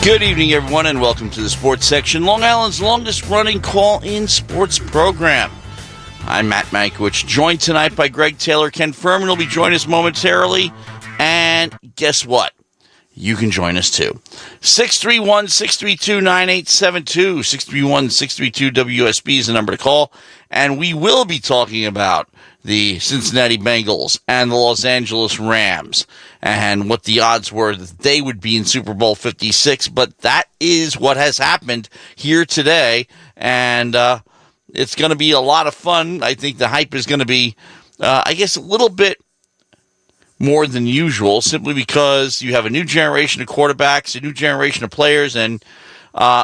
Good evening, everyone, and welcome to the sports section, Long Island's longest-running call-in sports program. I'm Matt Mankiewicz, joined tonight by Greg Taylor. Ken Furman will be joining us momentarily, and guess what? You can join us, too. 631-632-9872, 631-632-WUSB is the number to call, and we will be talking about the Cincinnati Bengals and the Los Angeles Rams and what the odds were that they would be in Super Bowl 56. But that is what has happened here today, and it's going to be a lot of fun. I think the hype is going to be, a little bit more than usual, simply because you have a new generation of quarterbacks, a new generation of players, and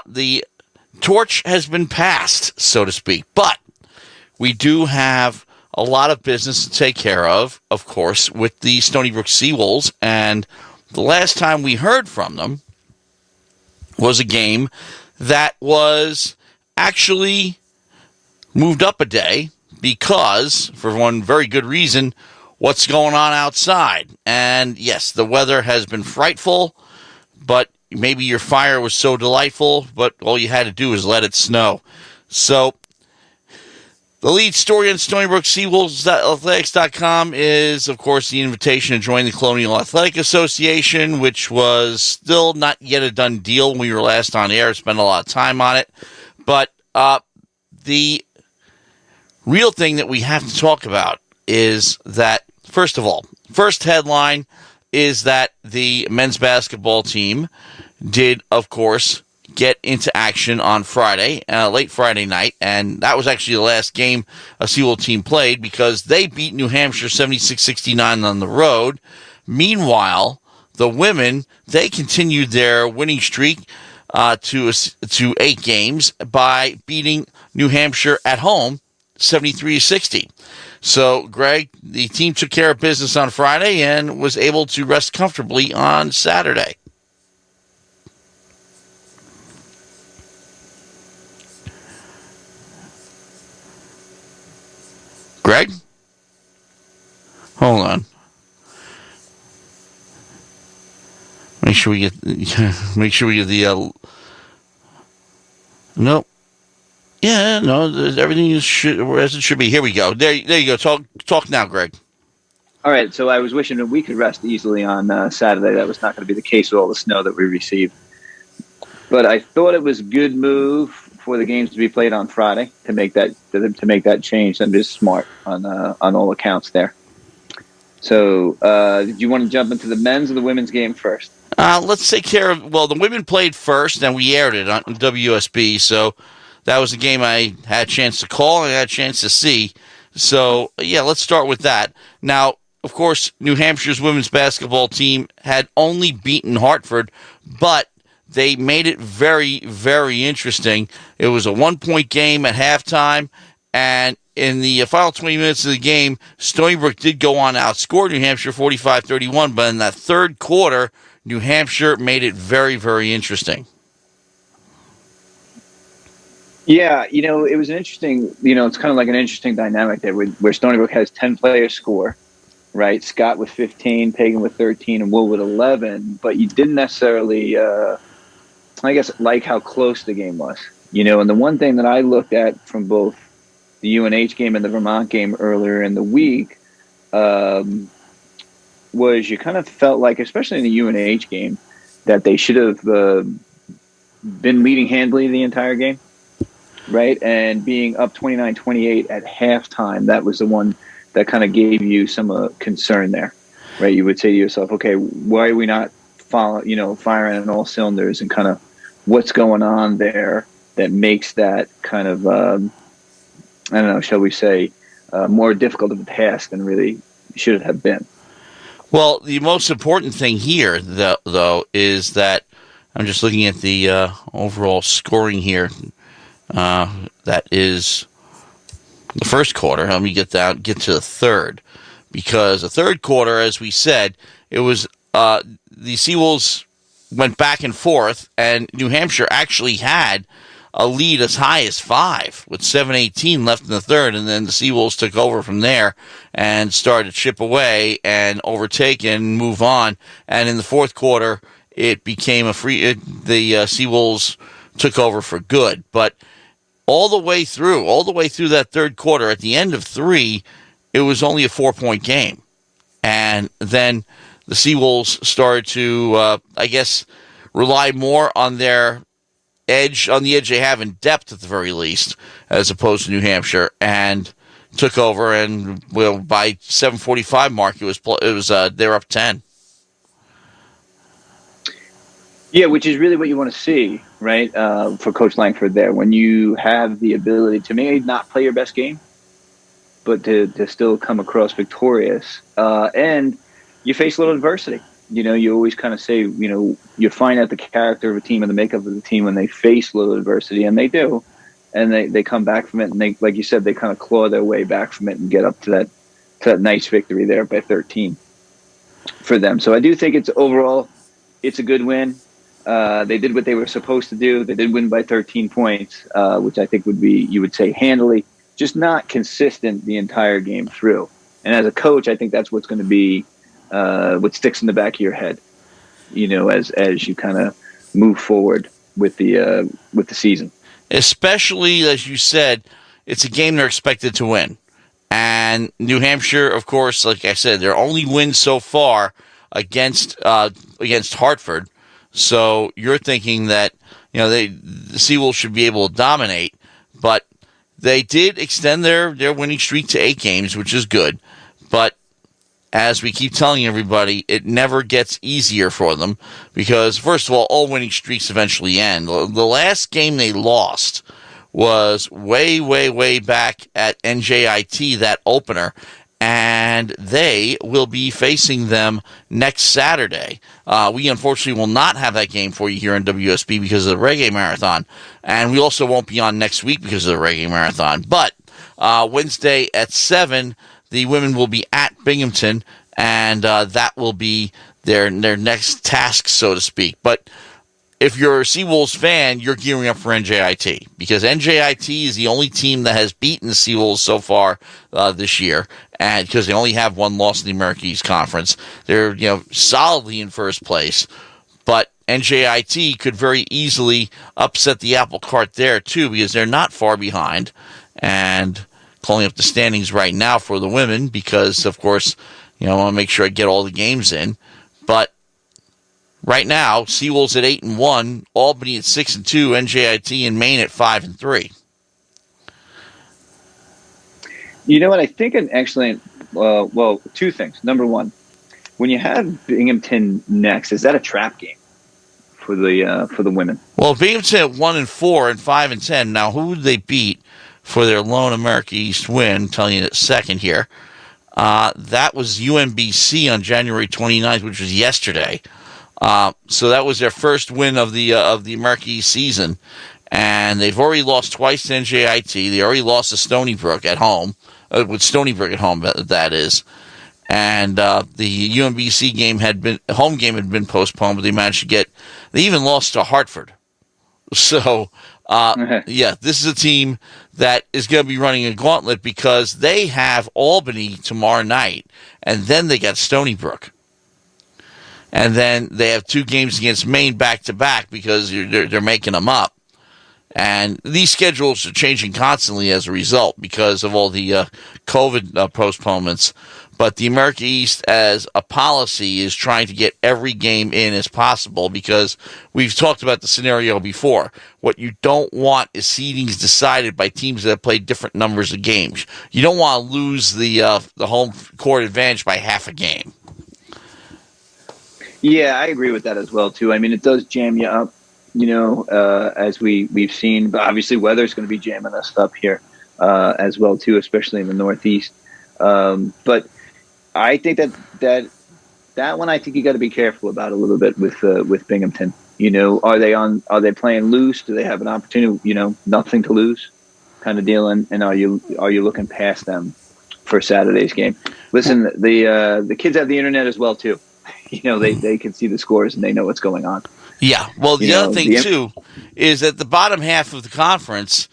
the torch has been passed, so to speak. But we do have a lot of business to take care of course, with the Stony Brook Seawolves. And the last time we heard from them was a game that was actually moved up a day because, for one very good reason, what's going on outside. And yes, the weather has been frightful, but maybe your fire was so delightful, but all you had to do was let it snow. So the lead story on Stony Brook Seawolves.athletics.com is, of course, the invitation to join the Colonial Athletic Association, which was still not yet a done deal when we were last on air. Spent a lot of time on it. But the real thing that we have to talk about is that, first of all, first headline is that the men's basketball team did, of course, get into action on Friday, late Friday night, and that was actually the last game a Seawolf team played because they beat New Hampshire 76-69 on the road. Meanwhile, the women, they continued their winning streak to 8 games by beating New Hampshire at home 73-60. So, Greg, the team took care of business on Friday and was able to rest comfortably on Saturday. Greg? Hold on. Make sure we get the nope. Yeah, no, everything is as it should be. Here we go. There you go. Talk now, Greg. All right. So I was wishing that we could rest easily on Saturday. That was not going to be the case with all the snow that we received. But I thought it was a good move for the games to be played on Friday to make that change. That is smart on all accounts there. So, did you want to jump into the men's or the women's game first? Let's take care of. Well, the women played first, and we aired it on WUSB. So that was a game I had a chance to call and I had a chance to see. So yeah, let's start with that. Now, of course, New Hampshire's women's basketball team had only beaten Hartford, but they made it very, very interesting. It was a 1-point game at halftime, and in the final 20 minutes of the game, Stony Brook did go on to outscore New Hampshire 45-31, but in that third quarter, New Hampshire made it very, very interesting. Yeah, it was an interesting, it's kind of like an interesting dynamic there where Stony Brook has 10 players score, right? Scott with 15, Pagan with 13, and Will with 11, but you didn't necessarily like how close the game was, and the one thing that I looked at from both the UNH game and the Vermont game earlier in the week was you kind of felt like, especially in the UNH game, that they should have been leading handily the entire game, right? And being up 29-28 at halftime, that was the one that kind of gave you some concern there, right? You would say to yourself, okay, why are we not firing on all cylinders, and kind of what's going on there that makes that kind of, shall we say, more difficult of a task than really should have been. Well, the most important thing here, though, is that I'm just looking at the overall scoring here. That is the first quarter. Let me get to the third, because the third quarter, as we said, it was the Seawolves went back and forth, and New Hampshire actually had a lead as high as 5 with 7:18 left in the third, and then the Seawolves took over from there and started to chip away and overtake and move on. And in the fourth quarter, it became the Seawolves took over for good. But all the way through that third quarter, at the end of 3, it was only a 4-point game. And then the Seawolves started to, rely more on their edge, on the edge they have in depth at the very least, as opposed to New Hampshire, and took over. And by 7:45 mark, it was they were up 10. Yeah, which is really what you want to see, right? For Coach Langford there, when you have the ability to maybe not play your best game, but to still come across victorious, and you face a little adversity. You always kind of say, you find out the character of a team and the makeup of the team when they face a little adversity, and they do, and they come back from it, and they, like you said, they kind of claw their way back from it and get up to that nice victory there by 13 for them. So I do think it's a good win. They did what they were supposed to do. They did win by 13 points, which I think you would say handily, just not consistent the entire game through. And as a coach, I think that's what's going to be what sticks in the back of your head, as you kind of move forward with the season. Especially, as you said, it's a game they're expected to win. And New Hampshire, of course, like I said, their only win so far against Hartford. So you're thinking that the Seawolves should be able to dominate, but they did extend their winning streak to 8 games, which is good. But as we keep telling everybody, it never gets easier for them because, first of all winning streaks eventually end. The last game they lost was way, way, way back at NJIT, that opener, and they will be facing them next Saturday. We unfortunately will not have that game for you here on WUSB because of the Reggae Marathon, and we also won't be on next week because of the Reggae Marathon. But Wednesday at 7, the women will be at Binghamton, and that will be their next task, so to speak. But if you're a Seawolves fan, you're gearing up for NJIT because NJIT is the only team that has beaten the Seawolves so far this year, and because they only have one loss in the American East Conference, they're solidly in first place. But NJIT could very easily upset the apple cart there too because they're not far behind. And calling up the standings right now for the women because, of course, I want to make sure I get all the games in. But right now, Seawolves at 8-1, Albany at 6-2, NJIT and Maine at 5-3. You know what? I think an excellent. Two things. Number one, when you have Binghamton next, is that a trap game for the women? Well, Binghamton at 1-4 and 5-10. Now, who would they beat for their lone America East win? I'm telling you in a second here. That was UMBC on January 29th, which was yesterday. So that was their first win of the America East season. And they've already lost twice to NJIT. They already lost to Stony Brook at home, with Stony Brook at home, that is. And the UMBC home game had been postponed, but they managed to they even lost to Hartford. So, this is a team that is going to be running a gauntlet because they have Albany tomorrow night, and then they got Stony Brook. And then they have 2 games against Maine back-to-back because they're making them up. And these schedules are changing constantly as a result because of all the COVID postponements. But the America East, as a policy, is trying to get every game in as possible because we've talked about the scenario before. What you don't want is seedings decided by teams that have played different numbers of games. You don't want to lose the home court advantage by half a game. Yeah, I agree with that as well, too. I mean, it does jam you up, as we've seen. But obviously, weather's going to be jamming us up here as well, too, especially in the Northeast. But I think that one, I think you got to be careful about a little bit with Binghamton. Are they playing loose? Do they have an opportunity? Nothing to lose, kind of deal. And are you looking past them for Saturday's game? Listen, the kids have the internet as well too. They can see the scores and they know what's going on. Yeah. Well, the other thing too is that the bottom half of the conference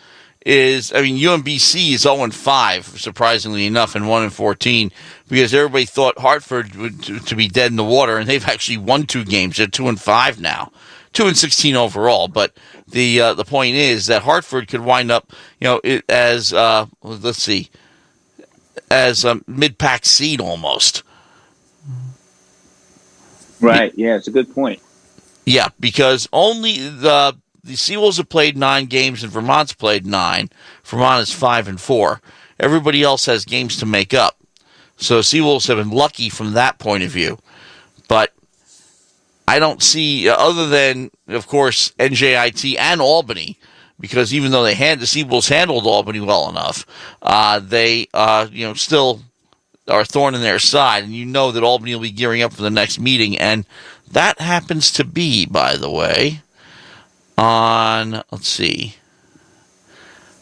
is, I mean, UMBC is 0-5, surprisingly enough, and 1-14, because everybody thought Hartford would to be dead in the water, and they've actually won 2 games. They're 2-5 now, 2-16 overall. But the point is that Hartford could wind up, as as a mid-pack seed almost. Right. Yeah, it's a good point. Yeah, because only the Seawolves have played 9 games and Vermont's played 9. Vermont is 5-4. Everybody else has games to make up. So Seawolves have been lucky from that point of view. But I don't see, other than, of course, NJIT and Albany, because even though the Seawolves handled Albany well enough, they still are a thorn in their side. And you know that Albany will be gearing up for the next meeting. And that happens to be, by the way, on, let's see,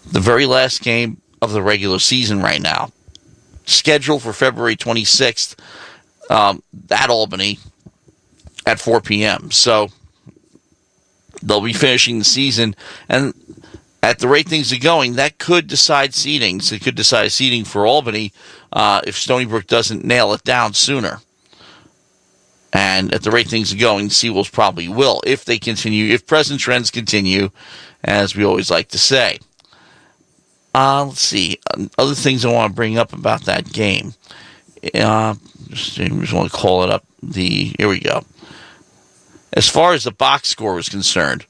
the very last game of the regular season right now, scheduled for February 26th at Albany at 4 p.m. So they'll be finishing the season, and at the rate things are going, that could decide seedings. It could decide seeding for Albany if Stony Brook doesn't nail it down sooner. And at the rate things are going, Seawolves probably will if they continue, if present trends continue, as we always like to say. Let's see. Other things I want to bring up about that game. Just want to call it up. Here we go. As far as the box score was concerned,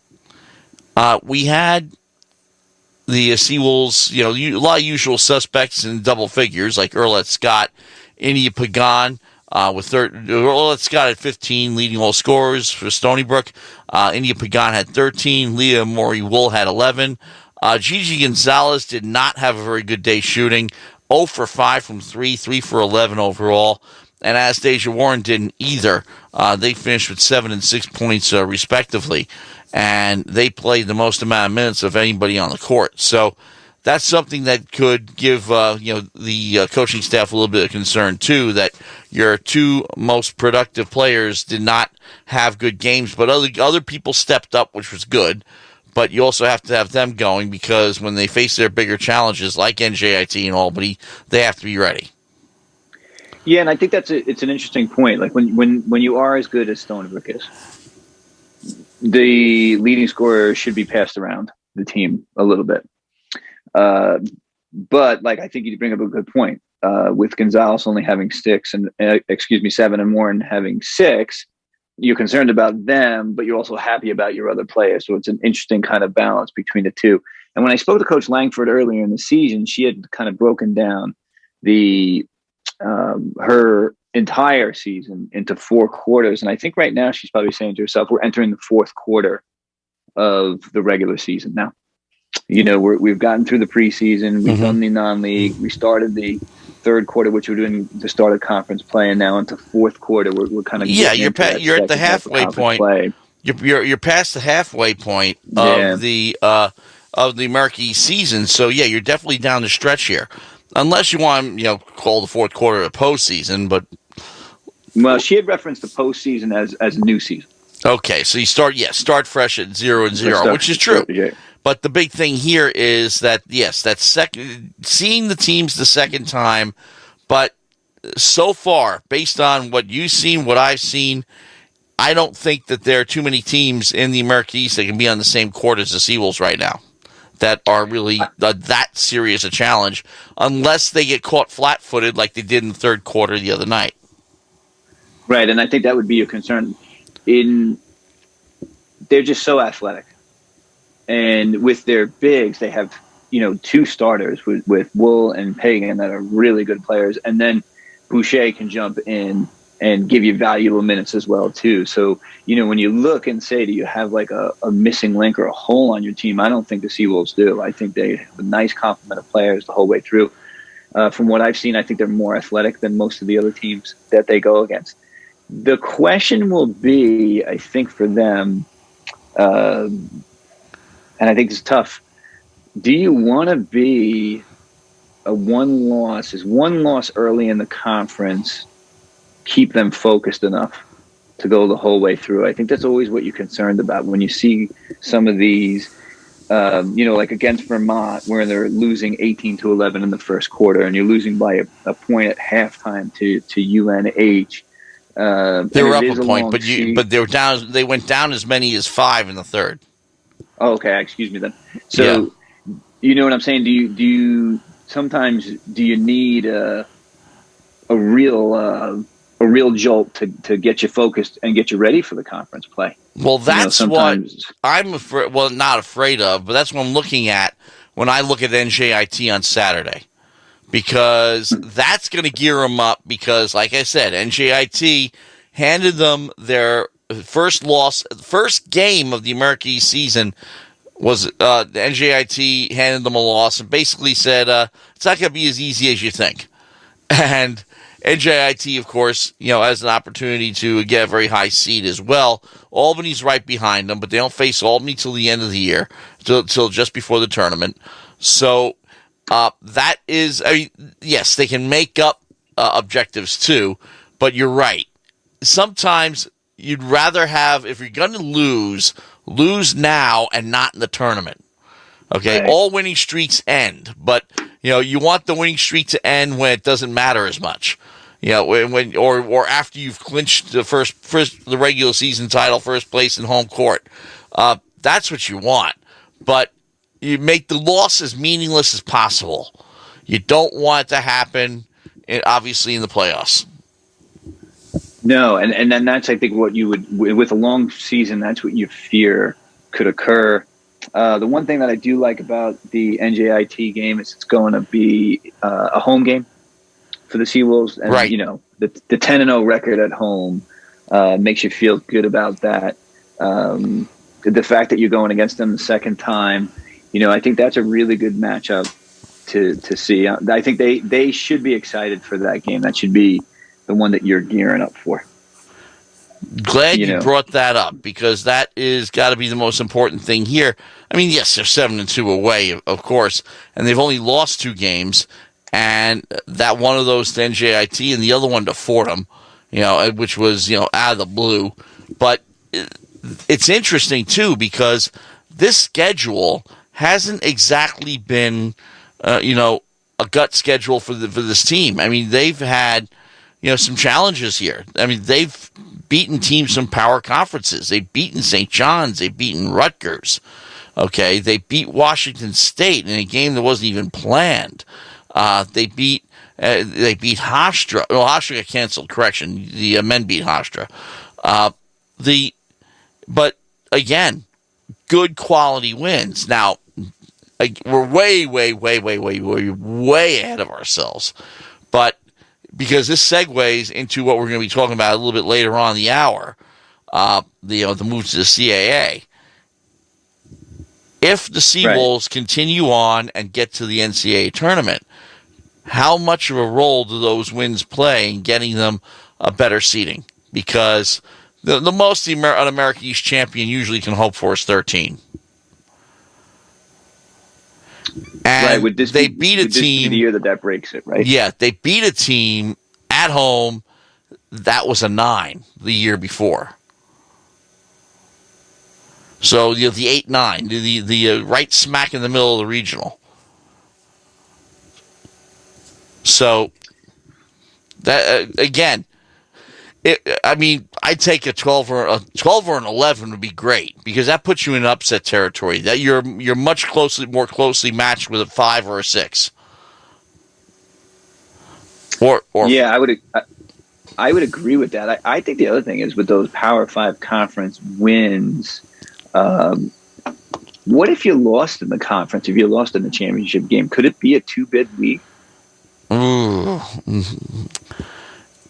we had the Seawolves, a lot of usual suspects in double figures, like Earlette Scott, India Pagan, Earlette Scott at 15, leading all scorers for Stony Brook. India Pagan had 13. Leah Mori-Wool had 11. Gigi Gonzalez did not have a very good day shooting. 0 for 5 from 3, 3 for 11 overall. And Anastasia Warren didn't either. They finished with 7 and 6 points respectively. And they played the most amount of minutes of anybody on the court. So that's something that could give the coaching staff a little bit of concern too, that your 2 most productive players did not have good games, but other people stepped up, which was good. But you also have to have them going, because when they face their bigger challenges like NJIT and Albany, they have to be ready. Yeah, and I think it's an interesting point. Like when you are as good as Stony Brook is, the leading scorer should be passed around the team a little bit. But I think you bring up a good point. With Gonzalez only having 7 and Warren having 6, you're concerned about them, but you're also happy about your other players. So it's an interesting kind of balance between the two. And when I spoke to Coach Langford earlier in the season, she had kind of broken down her entire season into 4 quarters. And I think right now she's probably saying to herself, we're entering the 4th quarter of the regular season now. We've gotten through the preseason. We've done the non-league. We started the 3rd quarter, which we're doing the start of conference play, and now into 4th quarter, we're kind of you're at the halfway point. Play. You're past the halfway point of the American East season. So you're definitely down the stretch here, unless you want call the 4th quarter a postseason. But she had referenced the postseason as a new season. Okay, so you start fresh at 0-0, which is true. Yeah. But the big thing here is that, yes, that's seeing the teams the second time. But so far, based on what you've seen, what I've seen, I don't think that there are too many teams in the American East that can be on the same court as the Seawolves right now that are really that serious a challenge, unless they get caught flat-footed like they did in the 3rd quarter the other night. Right, and I think that would be your concern. They're just so athletic. And with their bigs, they have, 2 starters with Wool and Pagan that are really good players. And then Boucher can jump in and give you valuable minutes as well, too. So, when you look and say, do you have a missing link or a hole on your team? I don't think the Seawolves do. I think they have a nice complement of players the whole way through. From what I've seen, I think they're more athletic than most of the other teams that they go against. The question will be, I think, for them, and I think it's tough. Do you want to be a one loss early in the conference, keep them focused enough to go the whole way through? I think that's always what you're concerned about when you see some of these like against Vermont, where they're losing 18-11 in the first quarter, and you're losing by a point at halftime to UNH. They were up a point, but they were down. They went down as many as 5 in the third. Oh, okay, excuse me then. So, You know what I'm saying? Do you sometimes you need a real jolt to get you focused and get you ready for the conference play? Well, that's what I'm afraid. Well, not afraid of, but that's what I'm looking at when I look at NJIT on Saturday, because that's going to gear them up. Because, like I said, NJIT handed them their first game of the America East season. Was the NJIT handed them a loss and basically said it's not going to be as easy as you think. And NJIT, of course, has an opportunity to get a very high seed as well. Albany's right behind them, but they don't face Albany till the end of the year, till just before the tournament. So that is, yes, they can make up objectives too, but you're right. Sometimes you'd rather have, if you're going to lose now and not in the tournament. Okay, right. All winning streaks end, but you want the winning streak to end when it doesn't matter as much. When or after you've clinched the regular season title, first place in home court. That's what you want. But you make the loss as meaningless as possible. You don't want it to happen, obviously, in the playoffs. No, and then that's, I think, what you would, with a long season, that's what you fear could occur. The one thing that I do like about the NJIT game is it's going to be a home game for the Seawolves. And, right. The 10-0 record at home makes you feel good about that. The fact that you're going against them the second time, I think that's a really good matchup to see. I think they should be excited for that game. That should be the one that you're gearing up for. Glad you brought that up, because that is got to be the most important thing here. I mean, yes, they're 7-2 away, of course, and they've only lost 2 games, and that one of those to NJIT and the other one to Fordham, which was out of the blue. But it's interesting too, because this schedule hasn't exactly been, a gut schedule for this team. I mean, they've had some challenges here. I mean, they've beaten teams from power conferences. They've beaten St. John's. They've beaten Rutgers. Okay, they beat Washington State in a game that wasn't even planned. They beat Hofstra. Well, Hofstra got canceled. Correction, the men beat Hofstra. But again, good quality wins. Now, we're way ahead of ourselves, but because this segues into what we're going to be talking about a little bit later on in the hour, the move to the CAA. If the Seawolves continue on and get to the NCAA tournament, how much of a role do those wins play in getting them a better seeding? Because the most an American East champion usually can hope for is 13. And right. They beat a team. The year that breaks it, right? Yeah, they beat a team at home that was a 9 the year before. So the 8-9, the right smack in the middle of the regional. So that again, I'd take a 12 or an 11 would be great, because that puts you in upset territory. That you're much more closely matched with a 5 or a 6. Or yeah, I would agree with that. I think the other thing is with those Power 5 conference wins. What if you lost in the conference? If you lost in the championship game, could it be a 2-bid league?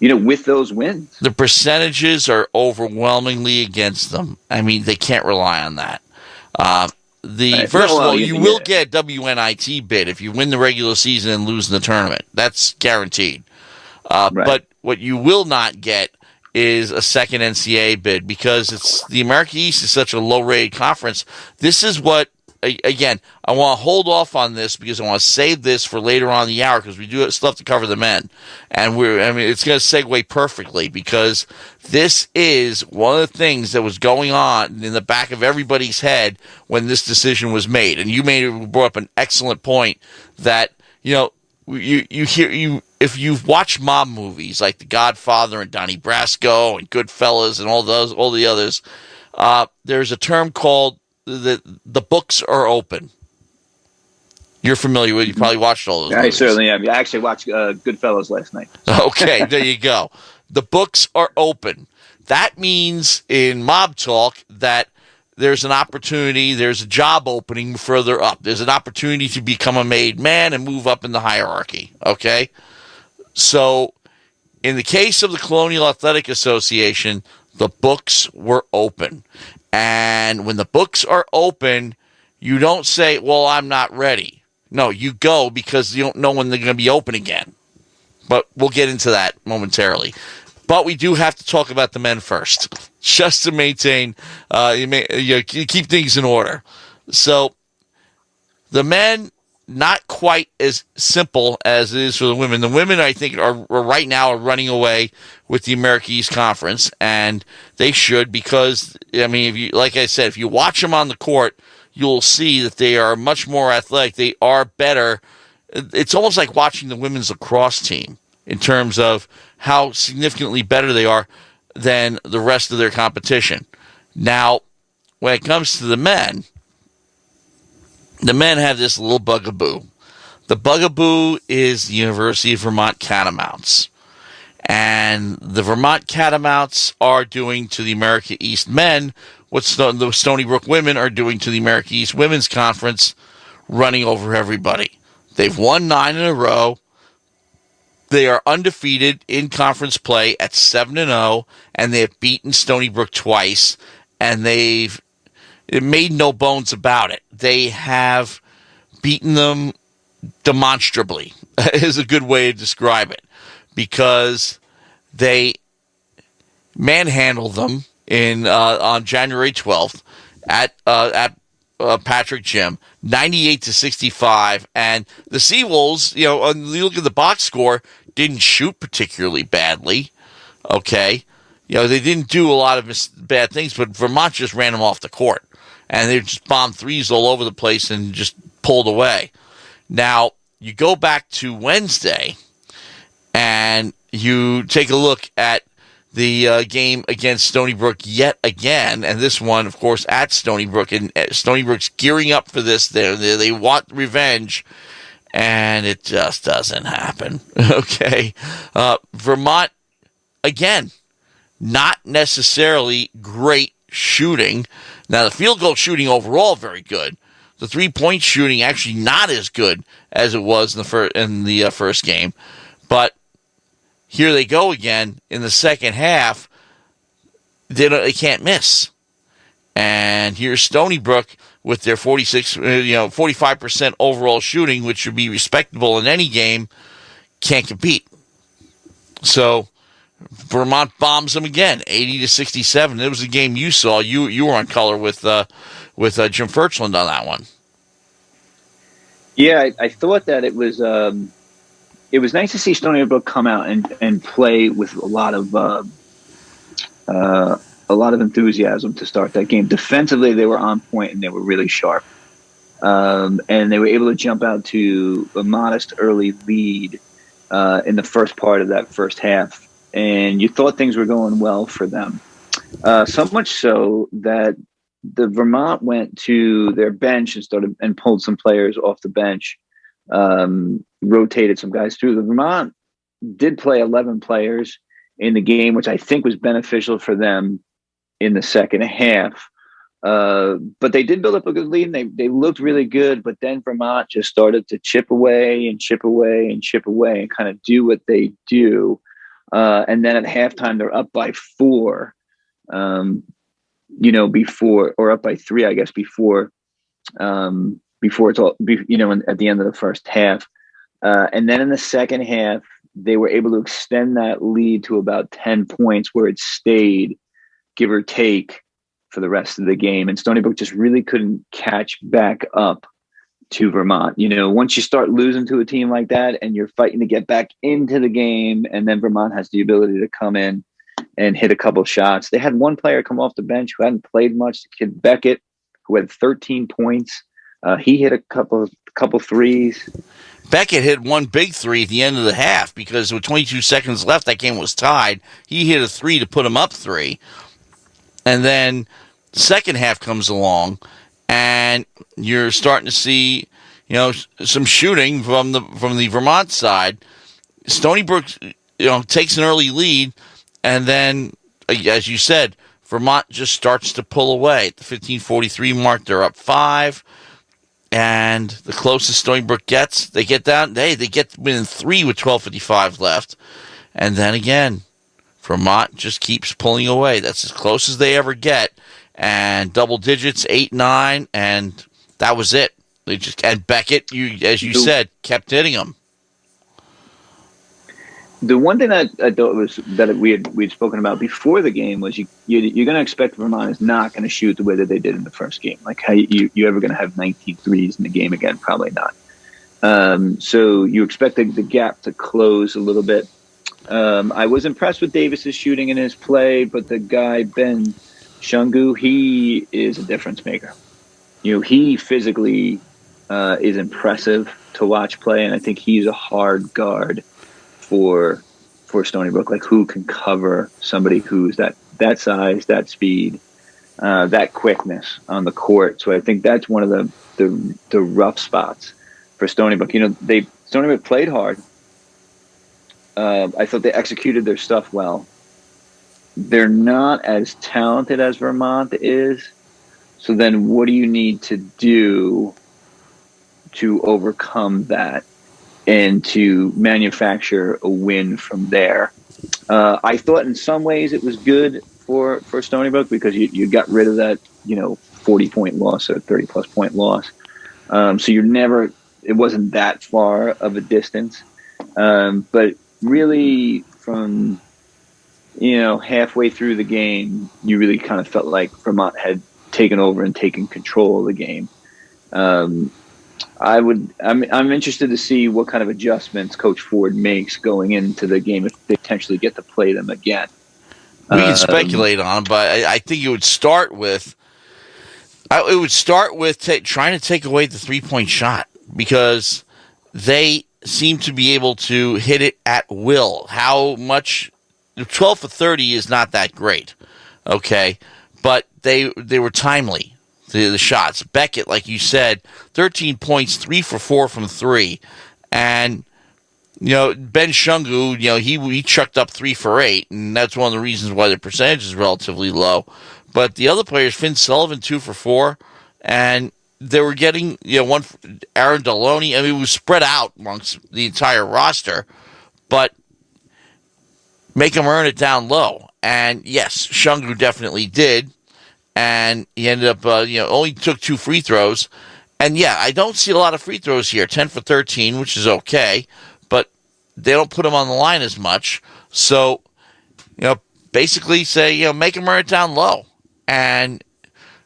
With those wins, the percentages are overwhelmingly against them. I mean, they can't rely on that. First of all, you will get a WNIT bid if you win the regular season and lose in the tournament. That's guaranteed. Right. But what you will not get is a second NCAA bid, because it's the America East is such a low-rated conference. This is what again, I want to hold off on this because I want to save this for later on in the hour because we do still have to cover the men. And it's going to segue perfectly because this is one of the things that was going on in the back of everybody's head when this decision was made. And you brought up an excellent point that, if you've watched mob movies like The Godfather and Donnie Brasco and Goodfellas and all the others, there's a term called the books are open. You're familiar with it. You probably watched all those movies. I certainly am. I actually watched Goodfellas last night. Okay, there you go. The books are open. That means in mob talk that there's an opportunity, there's a job opening further up. There's an opportunity to become a made man and move up in the hierarchy, okay? So in the case of the Colonial Athletic Association, the books were open. And when the books are open, you don't say, well, I'm not ready. No, you go because you don't know when they're going to be open again. But we'll get into that momentarily. But we do have to talk about the men first, just to maintain, keep things in order. So the men, not quite as simple as it is for the women. The women, I think, are right now running away with the America East Conference, and they should because, like I said, if you watch them on the court, you'll see that they are much more athletic. They are better. It's almost like watching the women's lacrosse team in terms of how significantly better they are than the rest of their competition. Now, when it comes to the men have this little bugaboo. The bugaboo is the University of Vermont Catamounts. And the Vermont Catamounts are doing to the America East men what the Stony Brook women are doing to the America East Women's Conference, running over everybody. They've won 9 in a row. They are undefeated in conference play at 7-0, and they have beaten Stony Brook twice, and they've made no bones about it. They have beaten them demonstrably, is a good way to describe it, because they manhandled them on January 12th at Patrick Gym, 98-65, and the Seawolves, you look at the box score, didn't shoot particularly badly. Okay, they didn't do a lot of bad things, but Vermont just ran them off the court. And they just bombed threes all over the place and just pulled away. Now, you go back to Wednesday, and you take a look at the game against Stony Brook yet again, and this one, of course, at Stony Brook. And Stony Brook's gearing up for this. They want revenge, and it just doesn't happen. Okay. Vermont, again, not necessarily great shooting. Now, the field goal shooting overall, very good. The three-point shooting actually not as good as it was in the first game. But here they go again in the second half. They can't miss. And here's Stony Brook with their 45% overall shooting, which should be respectable in any game, can't compete. So Vermont bombs them again, 80-67. It was a game you saw. You were on color with Jim Furchland on that one. Yeah, I thought that it was nice to see Stony Brook come out and play with a lot of enthusiasm to start that game. Defensively, they were on point and they were really sharp, and they were able to jump out to a modest early lead in the first part of that first half. And you thought things were going well for them. So much so that the Vermont went to their bench and pulled some players off the bench, rotated some guys through. The Vermont did play 11 players in the game, which I think was beneficial for them in the second half. But they did build up a good lead, and they looked really good. But then Vermont just started to chip away and kind of do what they do. And then at halftime, they're up by 4, or up by 3, I guess, before it's all, at the end of the first half. And then in the second half, they were able to extend that lead to about 10 points, where it stayed, give or take, for the rest of the game. And Stony Brook just really couldn't catch back up to Vermont. Once you start losing to a team like that and you're fighting to get back into the game, and then Vermont has the ability to come in and hit a couple shots. They had one player come off the bench who hadn't played much, the kid Beckett, who had 13 points. He hit a couple threes. Beckett hit one big three at the end of the half because with 22 seconds left, that game was tied. He hit a three to put him up 3. And then the second half comes along, and you're starting to see, some shooting from the Vermont side. Stony Brook, takes an early lead, and then, as you said, Vermont just starts to pull away. At the 15:43 mark, they're up 5. And the closest Stony Brook gets, they get down. They get within 3 with 12:55 left. And then again, Vermont just keeps pulling away. That's as close as they ever get. And double digits, 8, 9, and that was it. And Beckett, as you said, kept hitting them. The one thing that I thought was that we'd spoken about before the game was you're going to expect Vermont is not going to shoot the way that they did in the first game. Like, how you ever going to have 19 threes in the game again? Probably not. So you expect the gap to close a little bit. I was impressed with Davis's shooting in his play, but the guy Ben Shungu, he is a difference maker. He physically is impressive to watch play, and I think he's a hard guard for Stony Brook, like who can cover somebody who's that size, that speed, that quickness on the court. So I think that's one of the rough spots for Stony Brook. Stony Brook played hard. I thought they executed their stuff well. They're not as talented as Vermont is. So then what do you need to do to overcome that and to manufacture a win from there? I thought in some ways it was good for Stony Brook because you got rid of that, 40-point loss or 30-plus point loss. So it wasn't that far of a distance. But really from, halfway through the game, you really kind of felt like Vermont had taken over and taken control of the game. I'm interested to see what kind of adjustments Coach Ford makes going into the game if they potentially get to play them again. We can speculate on, but I think it would start with trying to take away the 3-point shot because they seem to be able to hit it at will. How much? 12 for 30 is not that great, okay, but they were timely. The shots. Beckett, like you said, 13 points, 3 for 4 from 3. And, Ben Shungu, he chucked up 3 for 8, and that's one of the reasons why the percentage is relatively low. But the other players, Finn Sullivan, 2 for 4, and they were getting, one for Aaron Deloney. I mean, it was spread out amongst the entire roster, but make them earn it down low. And yes, Shungu definitely did. And he ended up, only took 2 free throws. And yeah, I don't see a lot of free throws here. 10 for 13, which is okay. But they don't put him on the line as much. So, basically say, make him earn it down low. And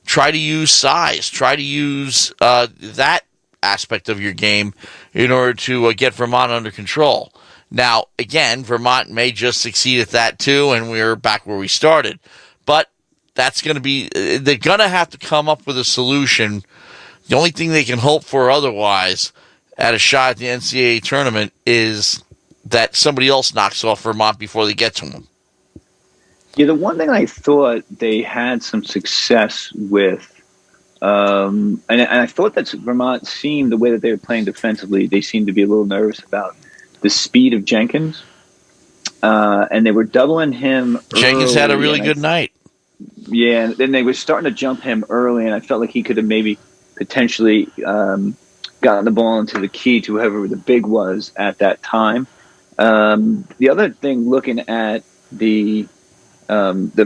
try to use size. Try to use that aspect of your game in order to get Vermont under control. Now, again, Vermont may just succeed at that too, and we're back where we started. But that's going to be, they're going to have to come up with a solution. The only thing they can hope for otherwise at a shot at the NCAA tournament is that somebody else knocks off Vermont before they get to them. Yeah, the one thing I thought they had some success with, and I thought that Vermont seemed, the way that they were playing defensively, they seemed to be a little nervous about the speed of Jenkins. And they were doubling him Jenkins had a really good night. Yeah, and then they were starting to jump him early, and I felt like he could have maybe potentially gotten the ball into the key to whoever the big was at that time. The other thing, looking at the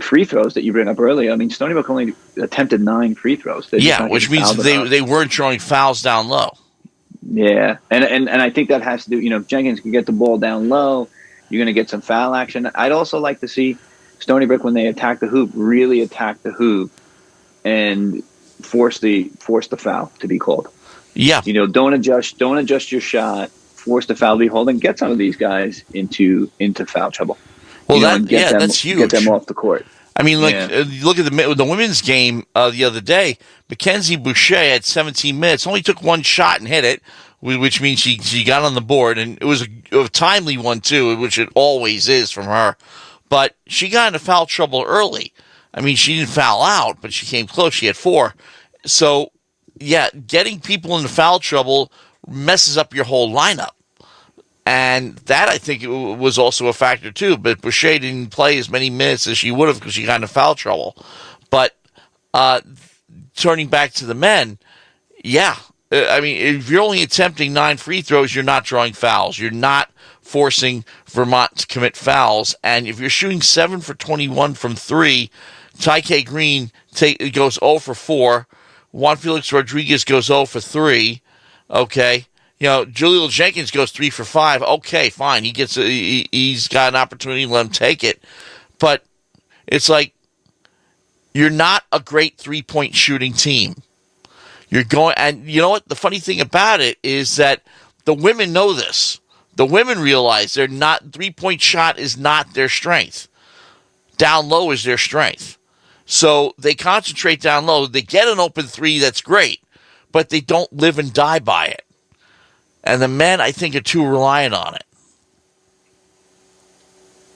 free throws that you bring up earlier, I mean, Stony Brook only attempted 9 free throws. Which means they weren't drawing fouls down low. Yeah, and I think that has to do, if Jenkins can get the ball down low, you're going to get some foul action. I'd also like to see Stony Brook, when they attack the hoop, really attack the hoop and force the foul to be called. Yeah. Don't adjust your shot, force the foul to be called, and get some of these guys into foul trouble. Well, that's huge. Get them off the court. I mean, look at the women's game the other day. Mackenzie Boucher had 17 minutes, only took one shot and hit it, which means she got on the board, and it was a timely one too, which it always is from her. But she got into foul trouble early. I mean, she didn't foul out, but she came close. She had 4. So, yeah, getting people into foul trouble messes up your whole lineup. And that, I think, was also a factor, too. But Boucher didn't play as many minutes as she would have because she got into foul trouble. But turning back to the men, yeah. I mean, if you're only attempting 9 free throws, you're not drawing fouls. You're not forcing Vermont to commit fouls. And if you're shooting 7 for 21 from 3, Ty-K Green goes 0 for 4. Juan Felix Rodriguez goes 0 for 3. Okay. Julio Jenkins goes 3 for 5. Okay, fine. He's got an opportunity. Let him take it. But it's like, you're not a great 3-point shooting team. You're going, and you know what? The funny thing about it is that the women know this. The women realize 3-point shot is not their strength. Down low is their strength. So they concentrate down low. They get an open 3, that's great, but they don't live and die by it. And the men, I think, are too reliant on it.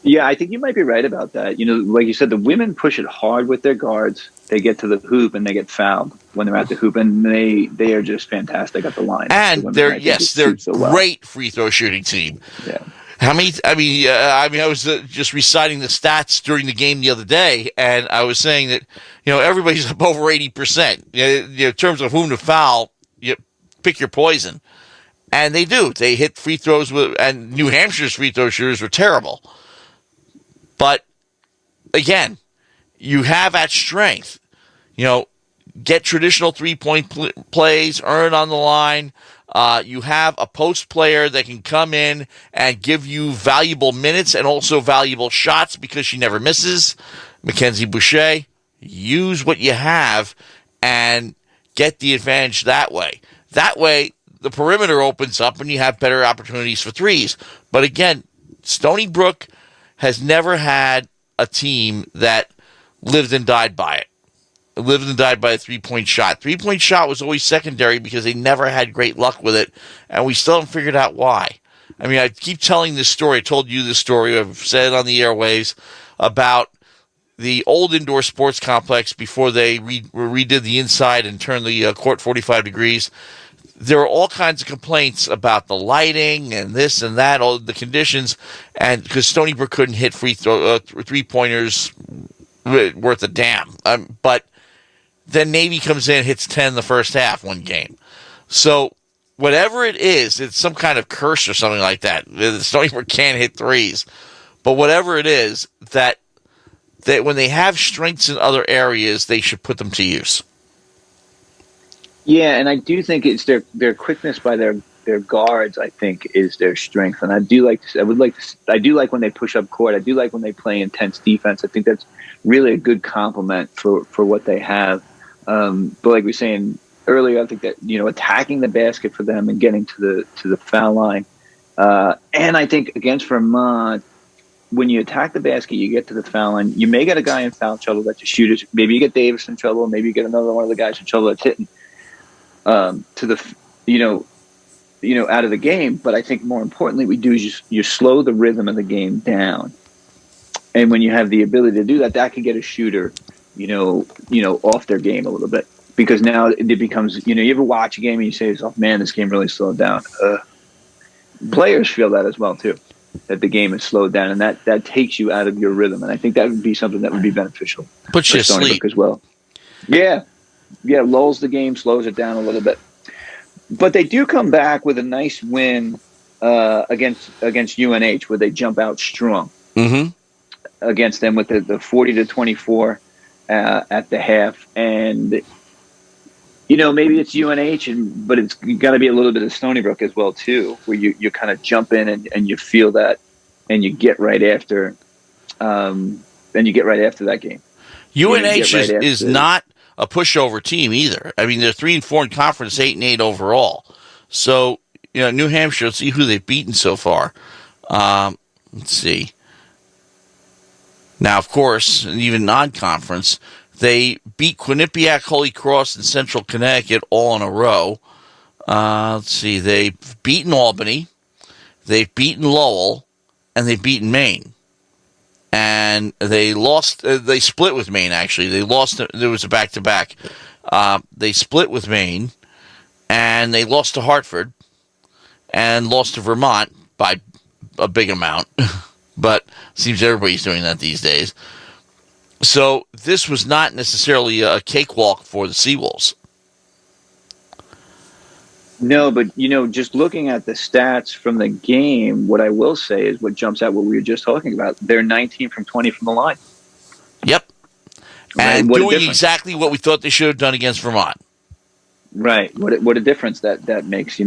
Yeah, I think you might be right about that. Like you said, the women push it hard with their guards. They get to the hoop and they get fouled when they're at the hoop, and they are just fantastic at the line. And they're great free throw shooting team. Yeah. I was just reciting the stats during the game the other day, and I was saying that everybody's up over 80%. In terms of whom to foul, you pick your poison, and they do. They hit free throws and New Hampshire's free throw shooters were terrible. But again, you have at strength. Get traditional 3-point plays, earn on the line. You have a post player that can come in and give you valuable minutes and also valuable shots because she never misses. Mackenzie Boucher, use what you have and get the advantage that way. That way, the perimeter opens up and you have better opportunities for threes. But again, Stony Brook has never had a team that lived and died by it. Lived and died by a 3-point shot. 3-point shot was always secondary because they never had great luck with it, and we still haven't figured out why. I mean, I keep telling this story. I told you this story. I've said it on the airwaves about the old indoor sports complex before they redid the inside and turned the court 45 degrees. There were all kinds of complaints about the lighting and this and that, all the conditions, and because Stony Brook couldn't hit 3-pointers worth a damn. But then Navy comes in, hits 10 the first half, one game. So whatever it is, it's some kind of curse or something like that. Stony Brook can't hit threes. But whatever it is, that when they have strengths in other areas, they should put them to use. Yeah, and I do think it's their quickness by their guards, I think, is their strength. And I do like when they push up court. I do like when they play intense defense. I think that's really a good compliment for what they have. But like we were saying earlier, I think that attacking the basket for them and getting to the foul line. And I think against Vermont, when you attack the basket, you get to the foul line. You may get a guy in foul trouble that's a shooter. Maybe you get Davis in trouble. Maybe you get another one of the guys in trouble that's hitting to the out of the game. But I think more importantly, we do is you slow the rhythm of the game down. And when you have the ability to do that, that can get a shooter, off their game a little bit, because now it becomes, you ever watch a game and you say to yourself, man, this game really slowed down. Players feel that as well too, that the game is slowed down, and that takes you out of your rhythm. And I think that would be something that would be beneficial. Puts you to sleep as well. Yeah, lulls the game, slows it down a little bit. But they do come back with a nice win against UNH, where they jump out strong. Mm-hmm. Against them with the 40-24 at the half. And maybe it's UNH, but it's got to be a little bit of Stony Brook as well too, where you kind of jump in and you feel that, and you get right after that game. UNH is not a pushover team either. I mean, they're 3-4 in conference, 8-8 overall. So, New Hampshire, let's see who they've beaten so far. Let's see. Now, of course, even non-conference, they beat Quinnipiac, Holy Cross, and Central Connecticut all in a row. Let's see. They've beaten Albany, they've beaten Lowell, and they've beaten Maine. And they lost. They split with Maine. Actually, they lost. There was a back-to-back. They split with Maine, and they lost to Hartford, and lost to Vermont by a big amount. But seems everybody's doing that these days. So this was not necessarily a cakewalk for the Seawolves. No, but, just looking at the stats from the game, what I will say is what jumps out, what we were just talking about. They're 19 from 20 from the line. Yep. Right? And doing exactly what we thought they should have done against Vermont. Right. What a difference that makes,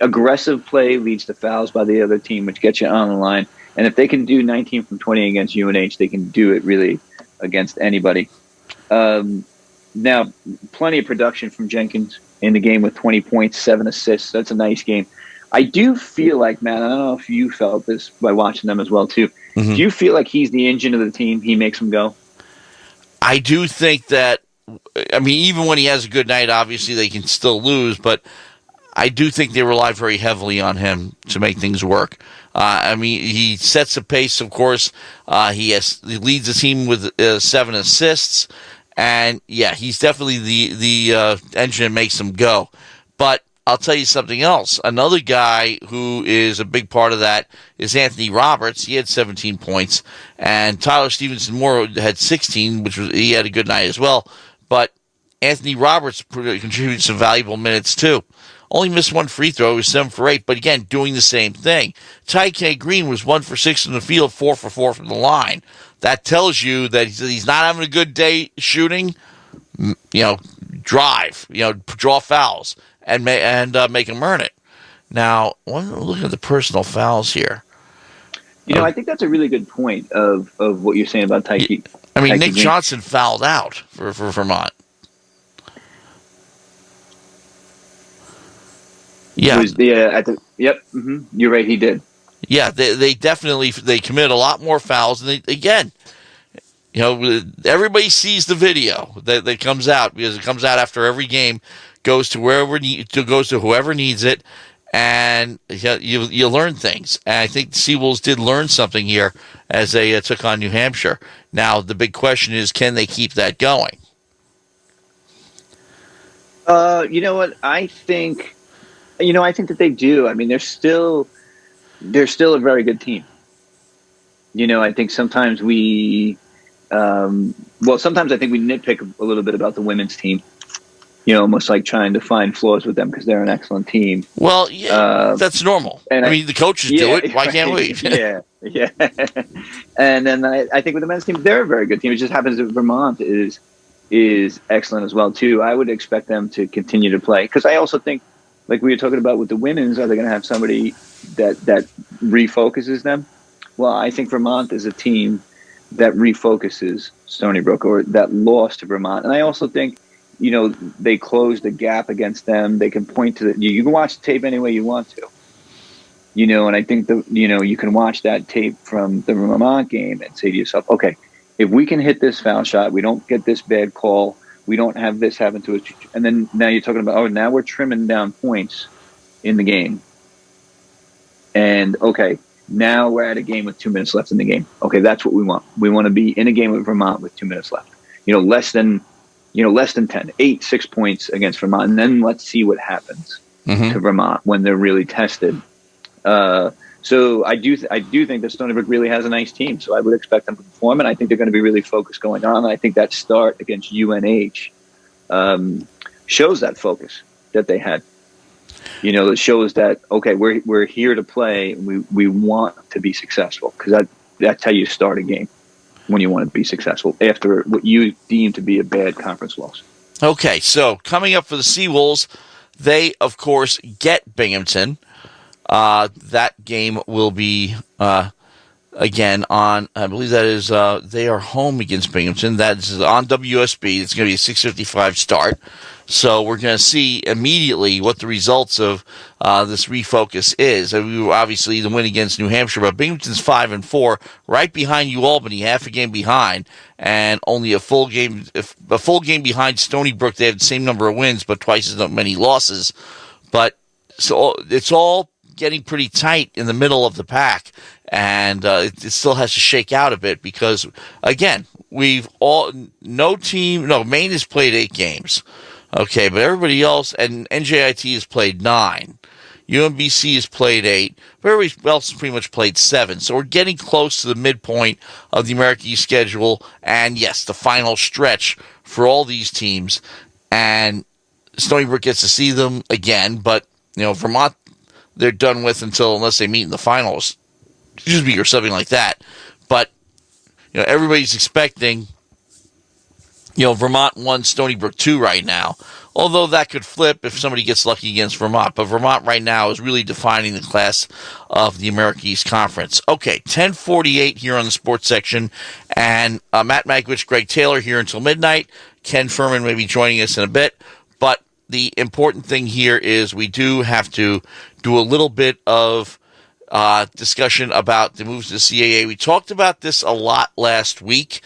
Aggressive play leads to fouls by the other team, which gets you on the line. And if they can do 19 from 20 against UNH, they can do it really against anybody. Now, plenty of production from Jenkins in the game with 20 points, 7 assists. That's a nice game. I do feel like, man, I don't know if you felt this by watching them as well, too. Mm-hmm. Do you feel like he's the engine of the team? He makes them go? I do think that, even when he has a good night, obviously they can still lose, but I do think they rely very heavily on him to make things work. He sets the pace, of course. He leads the team with 7 assists. And, yeah, he's definitely the engine that makes them go. But I'll tell you something else. Another guy who is a big part of that is Anthony Roberts. He had 17 points. And Tyler Stevenson-Moore had 16, he had a good night as well. But Anthony Roberts contributed some valuable minutes, too. Only missed one free throw. He was 7 for 8, but again, doing the same thing. Ty K. Green was 1 for 6 in the field, 4 for 4 from the line. That tells you that he's not having a good day shooting. Drive, draw fouls, and make him earn it. Now, look at the personal fouls here. I think that's a really good point of what you're saying about Ty K. Nick Johnson fouled out for Vermont. Yeah. Yep. Mm-hmm. You're right. He did. Yeah. They definitely commit a lot more fouls, and everybody sees the video that comes out because it comes out after every game, goes to whoever needs it, and you learn things. And I think the Seawolves did learn something here as they took on New Hampshire. Now the big question is, can they keep that going? You know what? I think that they do. They're still a very good team. I think sometimes sometimes I think we nitpick a little bit about the women's team. Almost like trying to find flaws with them because they're an excellent team. Well, yeah, that's normal. And the coaches do it. Why can't we? Yeah. And then I think with the men's team, they're a very good team. It just happens that Vermont is excellent as well, too. I would expect them to continue to play because I also think, like we were talking about with the women's, are they going to have somebody that refocuses them? Well, I think Vermont is a team that refocuses Stony Brook, or that lost to Vermont. And I also think, they closed the gap against them. They can point to you can watch the tape any way you want to. And I think you can watch that tape from the Vermont game and say to yourself, okay, if we can hit this foul shot, we don't get this bad call, we don't have this happen to us. And then now you're talking about, now we're trimming down points in the game. And, okay, now we're at a game with 2 minutes left in the game. Okay, that's what we want. We want to be in a game with Vermont with 2 minutes left. Less than 10, 6 points against Vermont. And then let's see what happens to Vermont when they're really tested. So I do think that Stony Brook really has a nice team. So I would expect them to perform, and I think they're going to be really focused going on. And I think that start against UNH shows that focus that they had. It shows that, okay, we're here to play, and we want to be successful, because that's how you start a game, when you want to be successful after what you deem to be a bad conference loss. Okay, so coming up for the Seawolves, they, of course, get Binghamton. That game will be again on, I believe that is, they are home against Binghamton. That's on WUSB. It's going to be a 6:55 start. So we're going to see immediately what the results of this refocus is. Obviously, the win against New Hampshire, but Binghamton's 5-4, right behind Albany, half a game behind, and only a full game behind Stony Brook. They have the same number of wins, but twice as many losses. But so it's all getting pretty tight in the middle of the pack, and it still has to shake out a bit because, again, Maine has played 8 games. Okay, but everybody else, and NJIT has played 9. UMBC has played 8. But everybody else has pretty much played 7. So we're getting close to the midpoint of the American East schedule. And yes, the final stretch for all these teams. And Stony Brook gets to see them again. But, Vermont, they're done with unless they meet in the finals. Or something like that. But, everybody's expecting Vermont 1, Stony Brook 2 right now. Although that could flip if somebody gets lucky against Vermont. But Vermont right now is really defining the class of the American East Conference. Okay, 10:48 here on the sports section. And Matt Magwitch, Greg Taylor here until midnight. Ken Furman may be joining us in a bit. But the important thing here is we do have to do a little bit of discussion about the moves to the CAA. We talked about this a lot last week.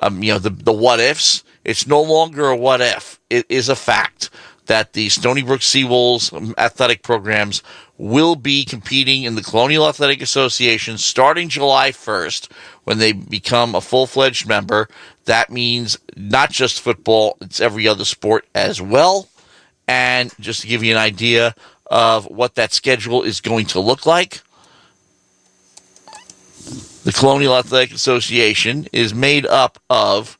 The what-ifs. It's no longer a what-if. It is a fact that the Stony Brook Seawolves athletic programs will be competing in the Colonial Athletic Association starting July 1st when they become a full-fledged member. That means not just football, it's every other sport as well. And just to give you an idea of what that schedule is going to look like, the Colonial Athletic Association is made up of,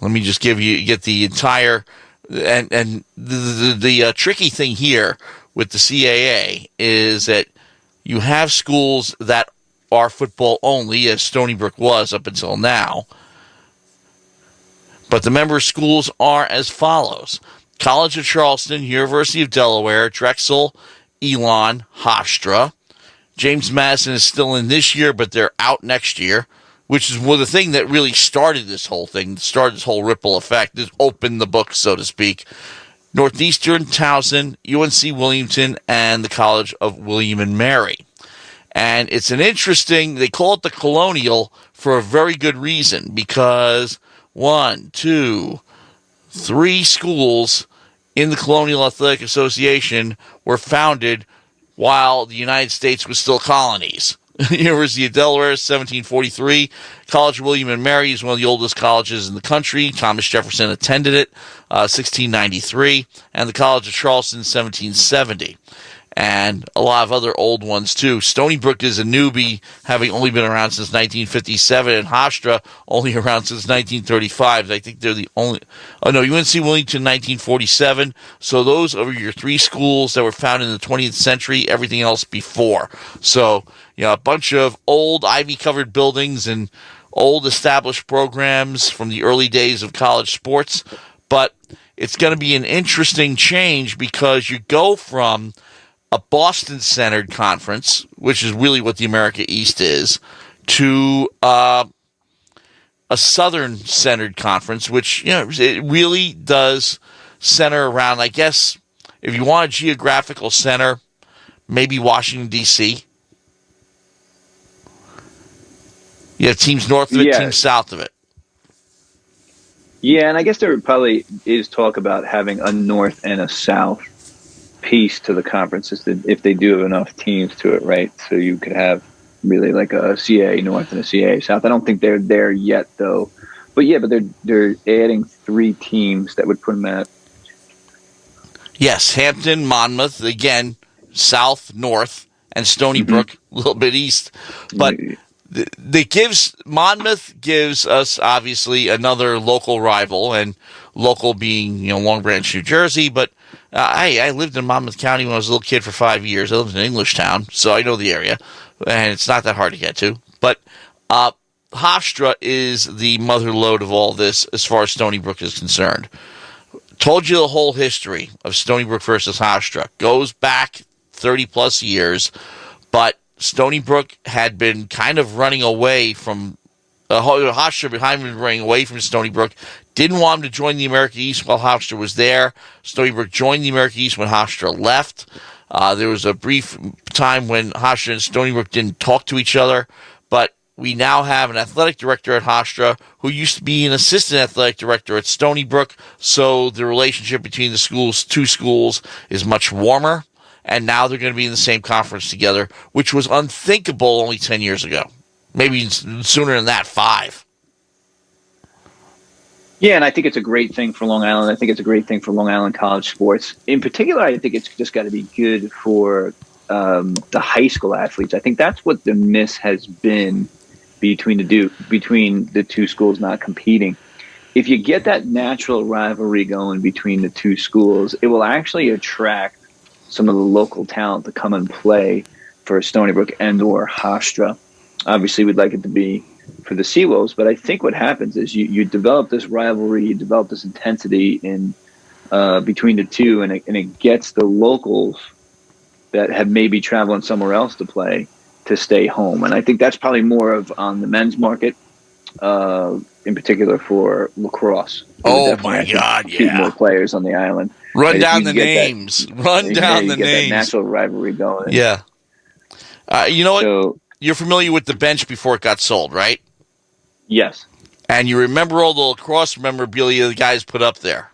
let me just get the entire, and the tricky thing here with the CAA is that you have schools that are football only, as Stony Brook was up until now. But the member schools are as follows: College of Charleston, University of Delaware, Drexel, Elon, Hofstra. James Madison is still in this year, but they're out next year, which is the thing that really started this whole thing, started this whole ripple effect, this opened the book, so to speak. Northeastern, Towson, UNC Williamson, and the College of William and Mary. And it's they call it the Colonial for a very good reason, because 1, 2, 3 schools in the Colonial Athletic Association were founded while the United States was still colonies. University of Delaware, 1743. College of William and Mary is one of the oldest colleges in the country. Thomas Jefferson attended it, 1693. And the College of Charleston, 1770. And a lot of other old ones, too. Stony Brook is a newbie, having only been around since 1957, and Hofstra only around since 1935. I think they're the only... UNC Wilmington, 1947. So those are your 3 schools that were founded in the 20th century, everything else before. So, a bunch of old ivy-covered buildings and old established programs from the early days of college sports. But it's going to be an interesting change because you go from a Boston-centered conference, which is really what the America East is, to a Southern-centered conference, which, it really does center around, I guess, if you want a geographical center, maybe Washington, D.C. You have teams north of it, teams south of it. Yeah, and I guess there probably is talk about having a north and a south piece to the conferences if they do have enough teams to it, right? So you could have really like a CAA North and a CAA South. I don't think they're there yet, though. But they're adding 3 teams that would put them at. Yes, Hampton, Monmouth, again, south, north, and Stony Brook, a little bit east. But Monmouth gives us, obviously, another local rival, and local being, Long Branch, New Jersey, but I lived in Monmouth County when I was a little kid for 5 years. I lived in Englishtown, so I know the area, and it's not that hard to get to. But Hofstra is the mother lode of all this as far as Stony Brook is concerned. Told you the whole history of Stony Brook versus Hofstra. Goes back 30-plus years, but Stony Brook had been kind of running away from Hofstra behind him, running away from Stony Brook. Didn't want him to join the America East while Hofstra was there. Stony Brook joined the America East when Hofstra left. There was a brief time when Hofstra and Stony Brook didn't talk to each other, but we now have an athletic director at Hofstra who used to be an assistant athletic director at Stony Brook, so the relationship between the two schools is much warmer, and now they're going to be in the same conference together, which was unthinkable only 10 years ago. Maybe sooner than that, 5. Yeah, and I think it's a great thing for Long Island. I think it's a great thing for Long Island college sports. In particular, I think it's just got to be good for the high school athletes. I think that's what the miss has been between the two schools not competing. If you get that natural rivalry going between the two schools, it will actually attract some of the local talent to come and play for Stony Brook and or Hofstra. Obviously, we'd like it to be for the Seawolves, but I think what happens is you develop this rivalry, you develop this intensity in between the two, and it gets the locals that have maybe traveling somewhere else to play to stay home. And I think that's probably more of on the men's market, in particular for lacrosse. Oh my God, yeah. More players on the island. Run down the names. Run down the names. That natural rivalry going. Yeah. You know what? So, you're familiar with the bench before it got sold, right? Yes. And you remember all the lacrosse memorabilia the guys put up there.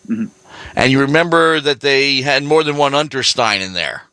Mm-hmm. And you remember that they had more than one Unterstein in there.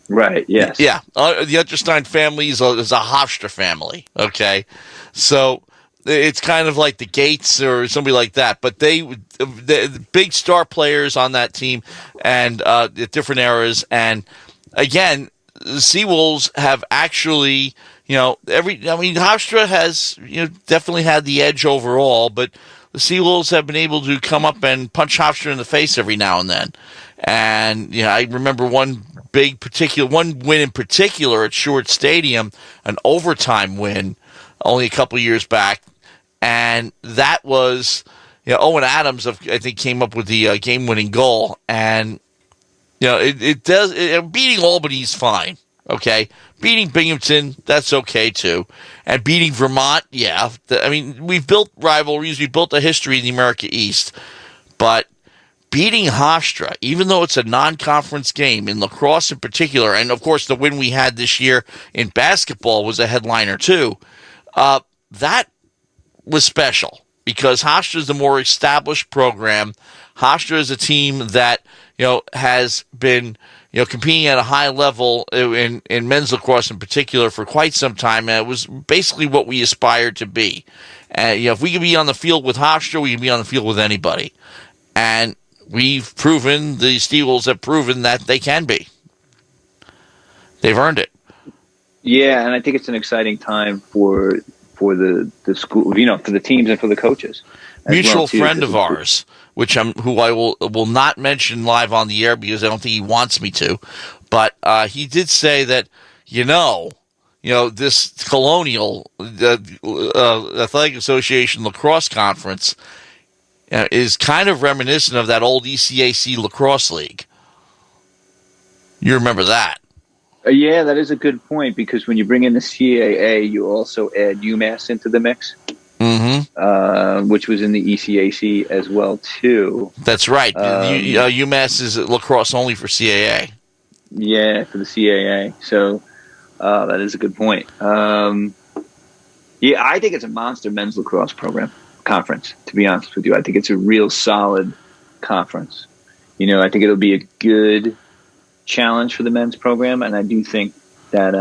Right, yes. Yeah. The Unterstein family is a Hofstra family, okay? So it's kind of like the Gates or somebody like that. But the big star players on that team and at different eras. And, again, the Seawolves have actually, Hofstra has, definitely had the edge overall, but the Seawolves have been able to come up and punch Hofstra in the face every now and then. And, I remember one win in particular at Short Stadium, an overtime win only a couple years back. And that was, Owen Adams, I think, came up with the game-winning goal. And, beating Albany is fine, okay? Beating Binghamton, that's okay, too. And beating Vermont, yeah. We've built rivalries. We've built a history in the America East. But beating Hofstra, even though it's a non-conference game, in lacrosse in particular, and, of course, the win we had this year in basketball was a headliner, too, that was special because Hofstra is the more established program. Hofstra is a team that, has been, competing at a high level in men's lacrosse in particular for quite some time, and it was basically what we aspired to be. And, if we can be on the field with Hofstra, we can be on the field with anybody. And we've proven, the Steelers have proven that they can be. They've earned it. Yeah, and I think it's an exciting time for the school, for the teams and for the coaches. Mutual friend of ours, who I will not mention live on the air because I don't think he wants me to, but he did say that this Colonial Athletic Association lacrosse conference is kind of reminiscent of that old ECAC lacrosse league. You remember that? Yeah, that is a good point because when you bring in the CAA, you also add UMass into the mix. Mm-hmm. Which was in the ECAC as well, too. That's right. UMass is lacrosse only for CAA. Yeah, for the CAA. So that is a good point. I think it's a monster men's lacrosse conference, to be honest with you. I think it's a real solid conference. I think it'll be a good challenge for the men's program, and I do think that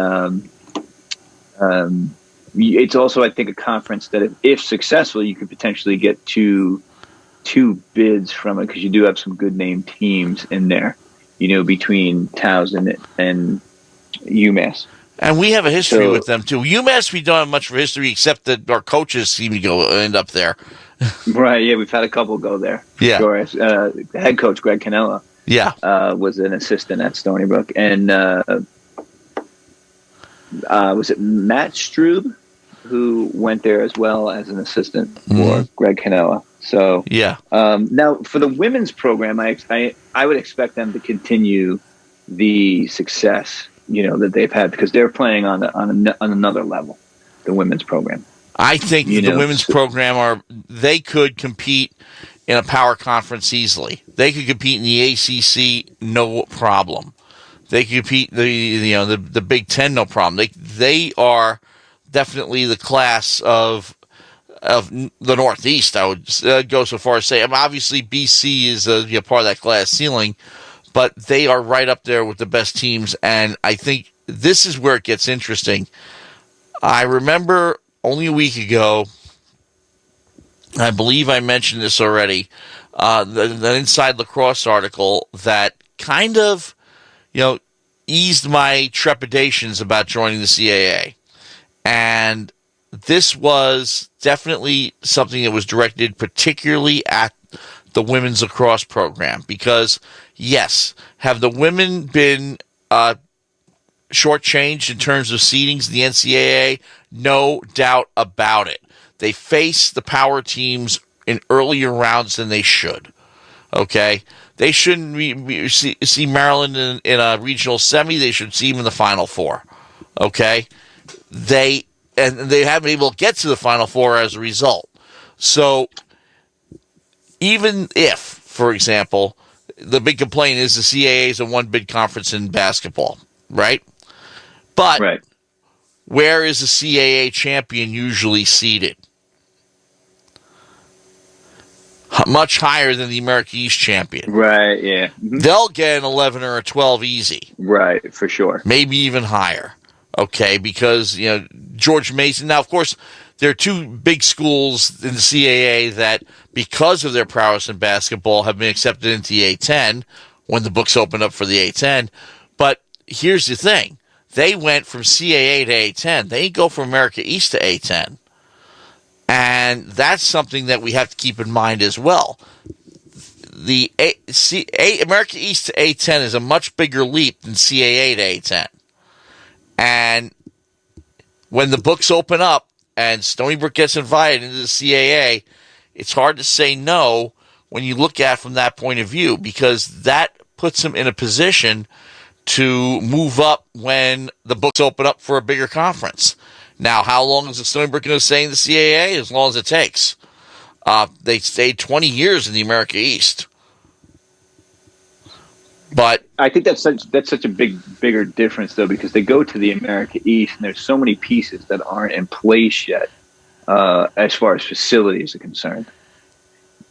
it's also, I think, a conference that if successful, you could potentially get two bids from it because you do have some good name teams in there, between Towson and UMass. And we have a history with them, too. UMass, we don't have much of a history except that our coaches seem to end up there. Right, yeah, we've had a couple go there. Yeah. Sure. Head coach Greg Canella was an assistant at Stony Brook. And was it Matt Strube who went there as well as an assistant for Greg Canella? So now for the women's program, I would expect them to continue the success, that they've had, because they're playing on another level, the women's program. I think the women's program they could compete in a power conference easily. They could compete in the ACC, no problem. They could compete the Big Ten, no problem. They are definitely the class of the Northeast. I would go so far as say. Obviously, BC is part of that glass ceiling, but they are right up there with the best teams. And I think this is where it gets interesting. I remember only a week ago, I believe I mentioned this already, the Inside Lacrosse article that kind of, eased my trepidations about joining the CAA. And this was definitely something that was directed particularly at the women's lacrosse program. Because, yes, have the women been shortchanged in terms of seedings in the NCAA? No doubt about it. They face the power teams in earlier rounds than they should. Okay? They shouldn't see Maryland in a regional semi. They should see them in the Final Four. Okay? They haven't been able to get to the Final Four as a result. So, even if, for example, the big complaint is the CAA is a one-bid conference in basketball, right? But right. Where is the CAA champion usually seated? Much higher than the America East champion. Right, yeah. Mm-hmm. They'll get an 11 or a 12 easy. Right, for sure. Maybe even higher. Okay, because, George Mason. Now, of course, there are two big schools in the CAA that, because of their prowess in basketball, have been accepted into the A-10 when the books opened up for the A-10. But here's the thing. They went from CAA to A-10. They didn't go from America East to A-10. And that's something that we have to keep in mind as well. The America East to A-10 is a much bigger leap than CAA to A-10. And when the books open up and Stony Brook gets invited into the CAA, it's hard to say no when you look at it from that point of view, because that puts them in a position to move up when the books open up for a bigger conference. Now, how long is the Stony Brook going to stay in the CAA? As long as it takes. They stayed 20 years in the America East. But I think that's such a bigger difference, though, because they go to the America East, and there's so many pieces that aren't in place yet, as far as facilities are concerned.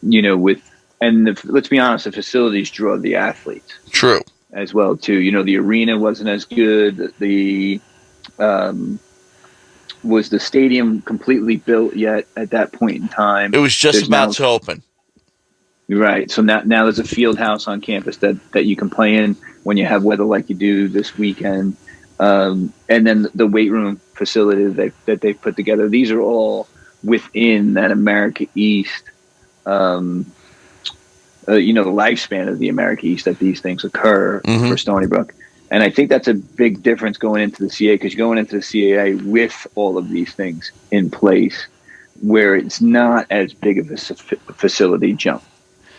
Let's be honest, the facilities draw the athletes. True. As well, too. The arena wasn't as good. Was the stadium completely built yet at that point in time? It was just about to open. Right. So now there's a field house on campus that you can play in when you have weather like you do this weekend. And then the weight room facility that they've put together. These are all within that America East, the lifespan of the America East that these things occur for Stony Brook. And I think that's a big difference going into the CAA, because you're going into the CAA with all of these things in place, where it's not as big of a facility jump.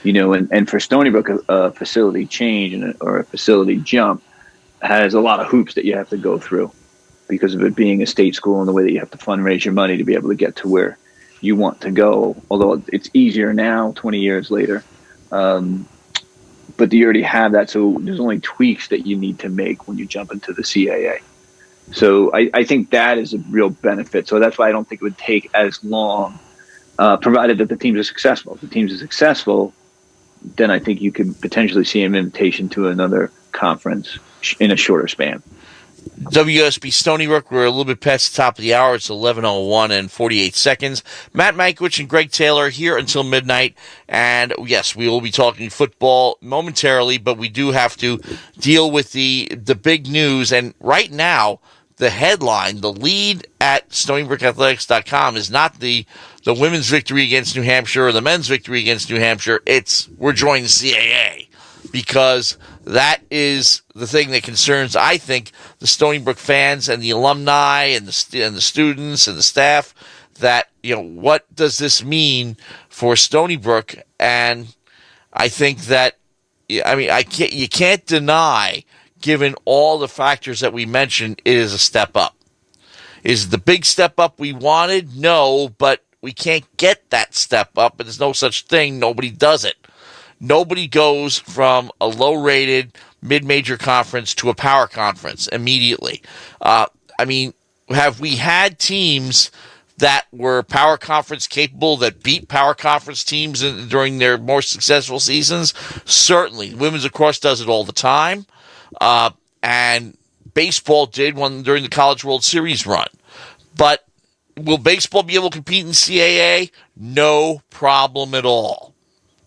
And for Stony Brook, a facility change or a facility jump has a lot of hoops that you have to go through because of it being a state school and the way that you have to fundraise your money to be able to get to where you want to go. Although it's easier now, 20 years later. But you already have that, so there's only tweaks that you need to make when you jump into the CAA. So I think that is a real benefit. So that's why I don't think it would take as long, provided that the teams are successful. If the teams are successful, then I think you could potentially see an invitation to another conference in a shorter span. WUSB Stony Brook, we're a little bit past the top of the hour. It's 11:01 and 48 seconds. Matt Mankiewicz and Greg Taylor here until midnight. And yes, we will be talking football momentarily, but we do have to deal with the big news. And right now, the headline, the lead at StonyBrookAthletics.com is not the women's victory against New Hampshire or the men's victory against New Hampshire. It's we're joining the CAA, because that is the thing that concerns, I think, the Stony Brook fans and the alumni and the students and the staff. That, what does this mean for Stony Brook? And I think that, you can't deny, given all the factors that we mentioned, it is a step up. Is it the big step up we wanted? No, but we can't get that step up, and there's no such thing. Nobody does it. Nobody goes from a low-rated mid-major conference to a power conference immediately. Have we had teams that were power conference capable that beat power conference teams during their more successful seasons? Certainly. Women's lacrosse does it all the time. And baseball did one during the College World Series run. But will baseball be able to compete in CAA? No problem at all.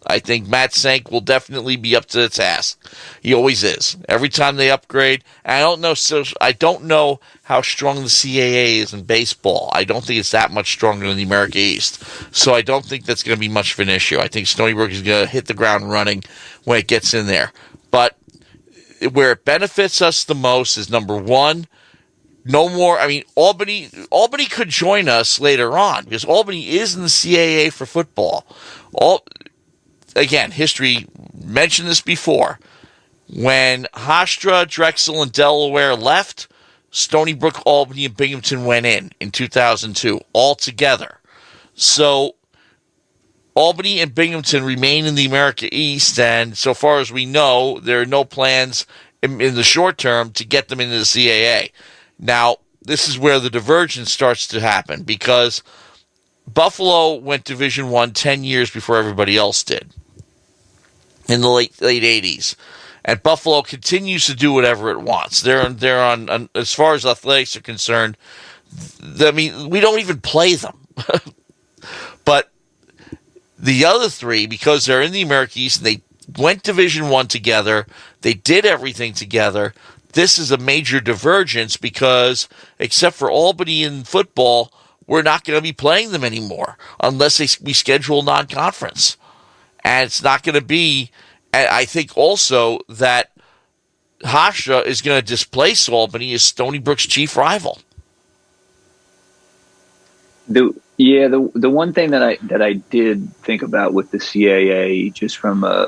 I think Matt Sank will definitely be up to the task. He always is. Every time they upgrade, and I don't know how strong the CAA is in baseball. I don't think it's that much stronger than the America East. So I don't think that's going to be much of an issue. I think Stony Brook is going to hit the ground running when it gets in there. But where it benefits us the most is, number one, no more. Albany could join us later on because Albany is in the CAA for football. Again, history mentioned this before. When Hofstra, Drexel, and Delaware left, Stony Brook, Albany, and Binghamton went in 2002 all together. So Albany and Binghamton remain in the America East, and so far as we know, there are no plans in the short term to get them into the CAA. Now, this is where the divergence starts to happen because Buffalo went Division I 10 years before everybody else did in the late 80s. And Buffalo continues to do whatever it wants. They're on as far as athletics are concerned, we don't even play them. But the other three, because they're in the America East and they went Division I together, they did everything together, this is a major divergence because except for Albany in football, we're not going to be playing them anymore unless we schedule non-conference. And it's not going to be, I think also that Hofstra is going to displace Albany as Stony Brook's chief rival. The one thing that I did think about with the CAA, just from a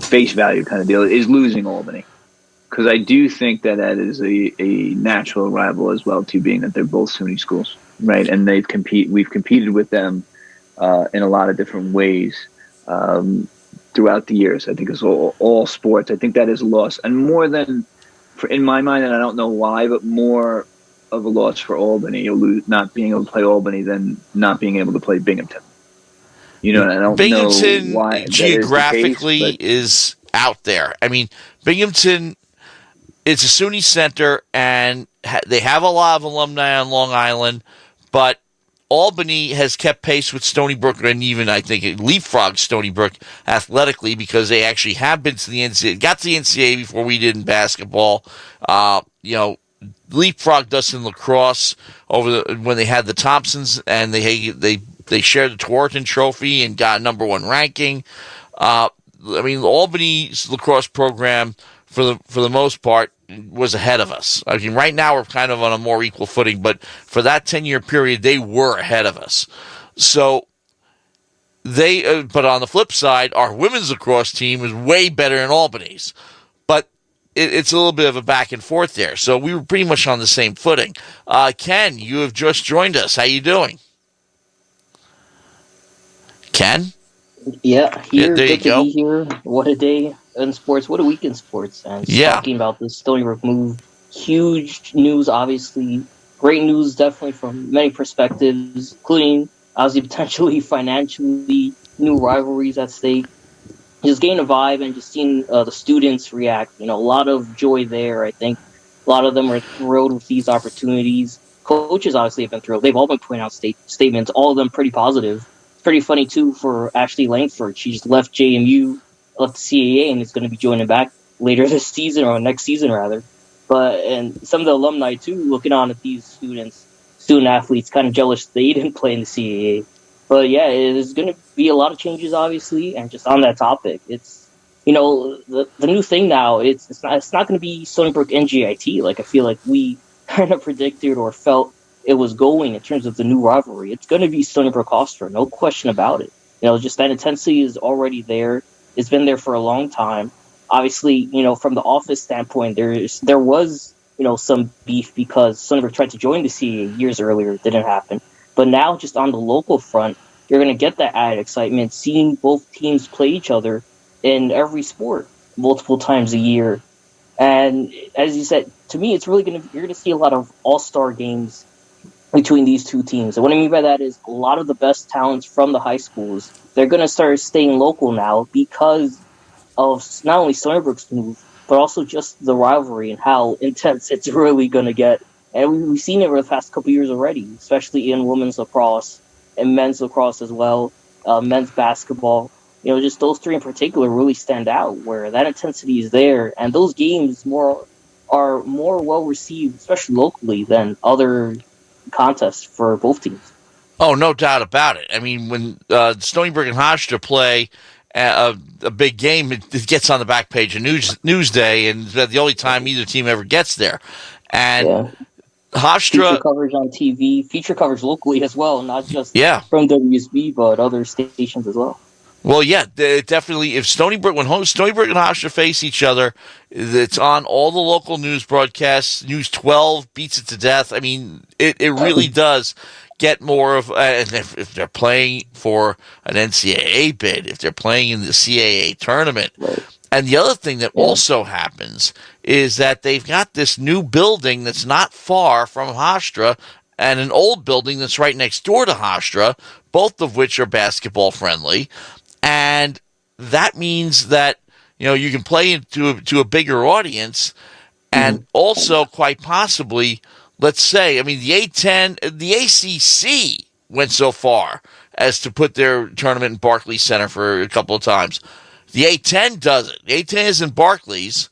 face value kind of deal, is losing Albany. Because I do think that is a natural rival as well, too, being that they're both SUNY schools, right? And we've competed with them in a lot of different ways throughout the years. I think it's all sports. I think that is a loss, and more than, in my mind, and I don't know why, but more of a loss for Albany. You'll lose not being able to play Albany than not being able to play Binghamton. And I don't Binghamton know why geographically is out there. Binghamton. It's a SUNY center, and they have a lot of alumni on Long Island, but Albany has kept pace with Stony Brook, and even, I think, it leapfrogged Stony Brook athletically because they actually have been to the NCAA, got to the NCAA before we did in basketball. Leapfrogged us in lacrosse when they had the Thompsons, and they shared the Tewaaraton Trophy and got a number one ranking. Albany's lacrosse program, for the most part, was ahead of us. Right now we're kind of on a more equal footing, but for that 10-year period, they were ahead of us. So but on the flip side, our women's lacrosse team is way better than Albany's. But it's a little bit of a back and forth there. So we were pretty much on the same footing. Ken, you have just joined us. How you doing? Ken? Yeah, here. There you good go. to be here. What a day in sports. What a week in sports. And talking about this Stony Brook move. Huge news, obviously. Great news, definitely, from many perspectives, including, obviously, potentially financially, new rivalries at stake. Just getting a vibe and just seeing the students react. A lot of joy there, I think. A lot of them are thrilled with these opportunities. Coaches, obviously, have been thrilled. They've all been putting out statements, all of them pretty positive. Pretty funny, too, for Ashley Langford. She just left JMU, left the CAA, and is going to be joining back later this season, or next season, rather. And some of the alumni, too, looking on at these student athletes, kind of jealous they didn't play in the CAA. But, yeah, there's going to be a lot of changes, obviously, and just on that topic, it's, the new thing now, it's not going to be Stony Brook NGIT. Like, I feel like we kind of predicted or felt it was going in terms of the new rivalry. It's going to be Stony Brook Hofstra, no question about it. Just that intensity is already there. It's been there for a long time. Obviously, from the office standpoint, there was, some beef because Stony Brook tried to join the CAA years earlier. It didn't happen. But now, just on the local front, you're going to get that added excitement, seeing both teams play each other in every sport multiple times a year. And as you said, to me, it's really you're going to see a lot of all-star games between these two teams. And what I mean by that is a lot of the best talents from the high schools, they're going to start staying local now because of not only Stony Brook's move, but also just the rivalry and how intense it's really going to get. And we've seen it over the past couple years already, especially in women's lacrosse and men's lacrosse as well, men's basketball. Just those three in particular really stand out, where that intensity is there, and those games are more well received, especially locally, than other contests for both teams. Oh, no doubt about it. I mean, when Stony Brook and Hofstra play a big game, it gets on the back page of Newsday, and it's the only time either team ever gets there. And Hofstra feature coverage on TV, feature coverage locally as well, not just from WUSB, but other stations as well. Well, yeah, definitely. If Stony Brook and Hofstra face each other, it's on all the local news broadcasts. News 12 beats it to death. I mean, it really does get more of. And if they're playing for an NCAA bid, if they're playing in the CAA tournament, right. And the other thing that also happens is that they've got this new building that's not far from Hofstra, and an old building that's right next door to Hofstra, both of which are basketball friendly. And that means that, you can play to a bigger audience, and also quite possibly, let's say, I mean, the ACC went so far as to put their tournament in Barclays Center for a couple of times. The A10 does it. The A10 is in Barclays.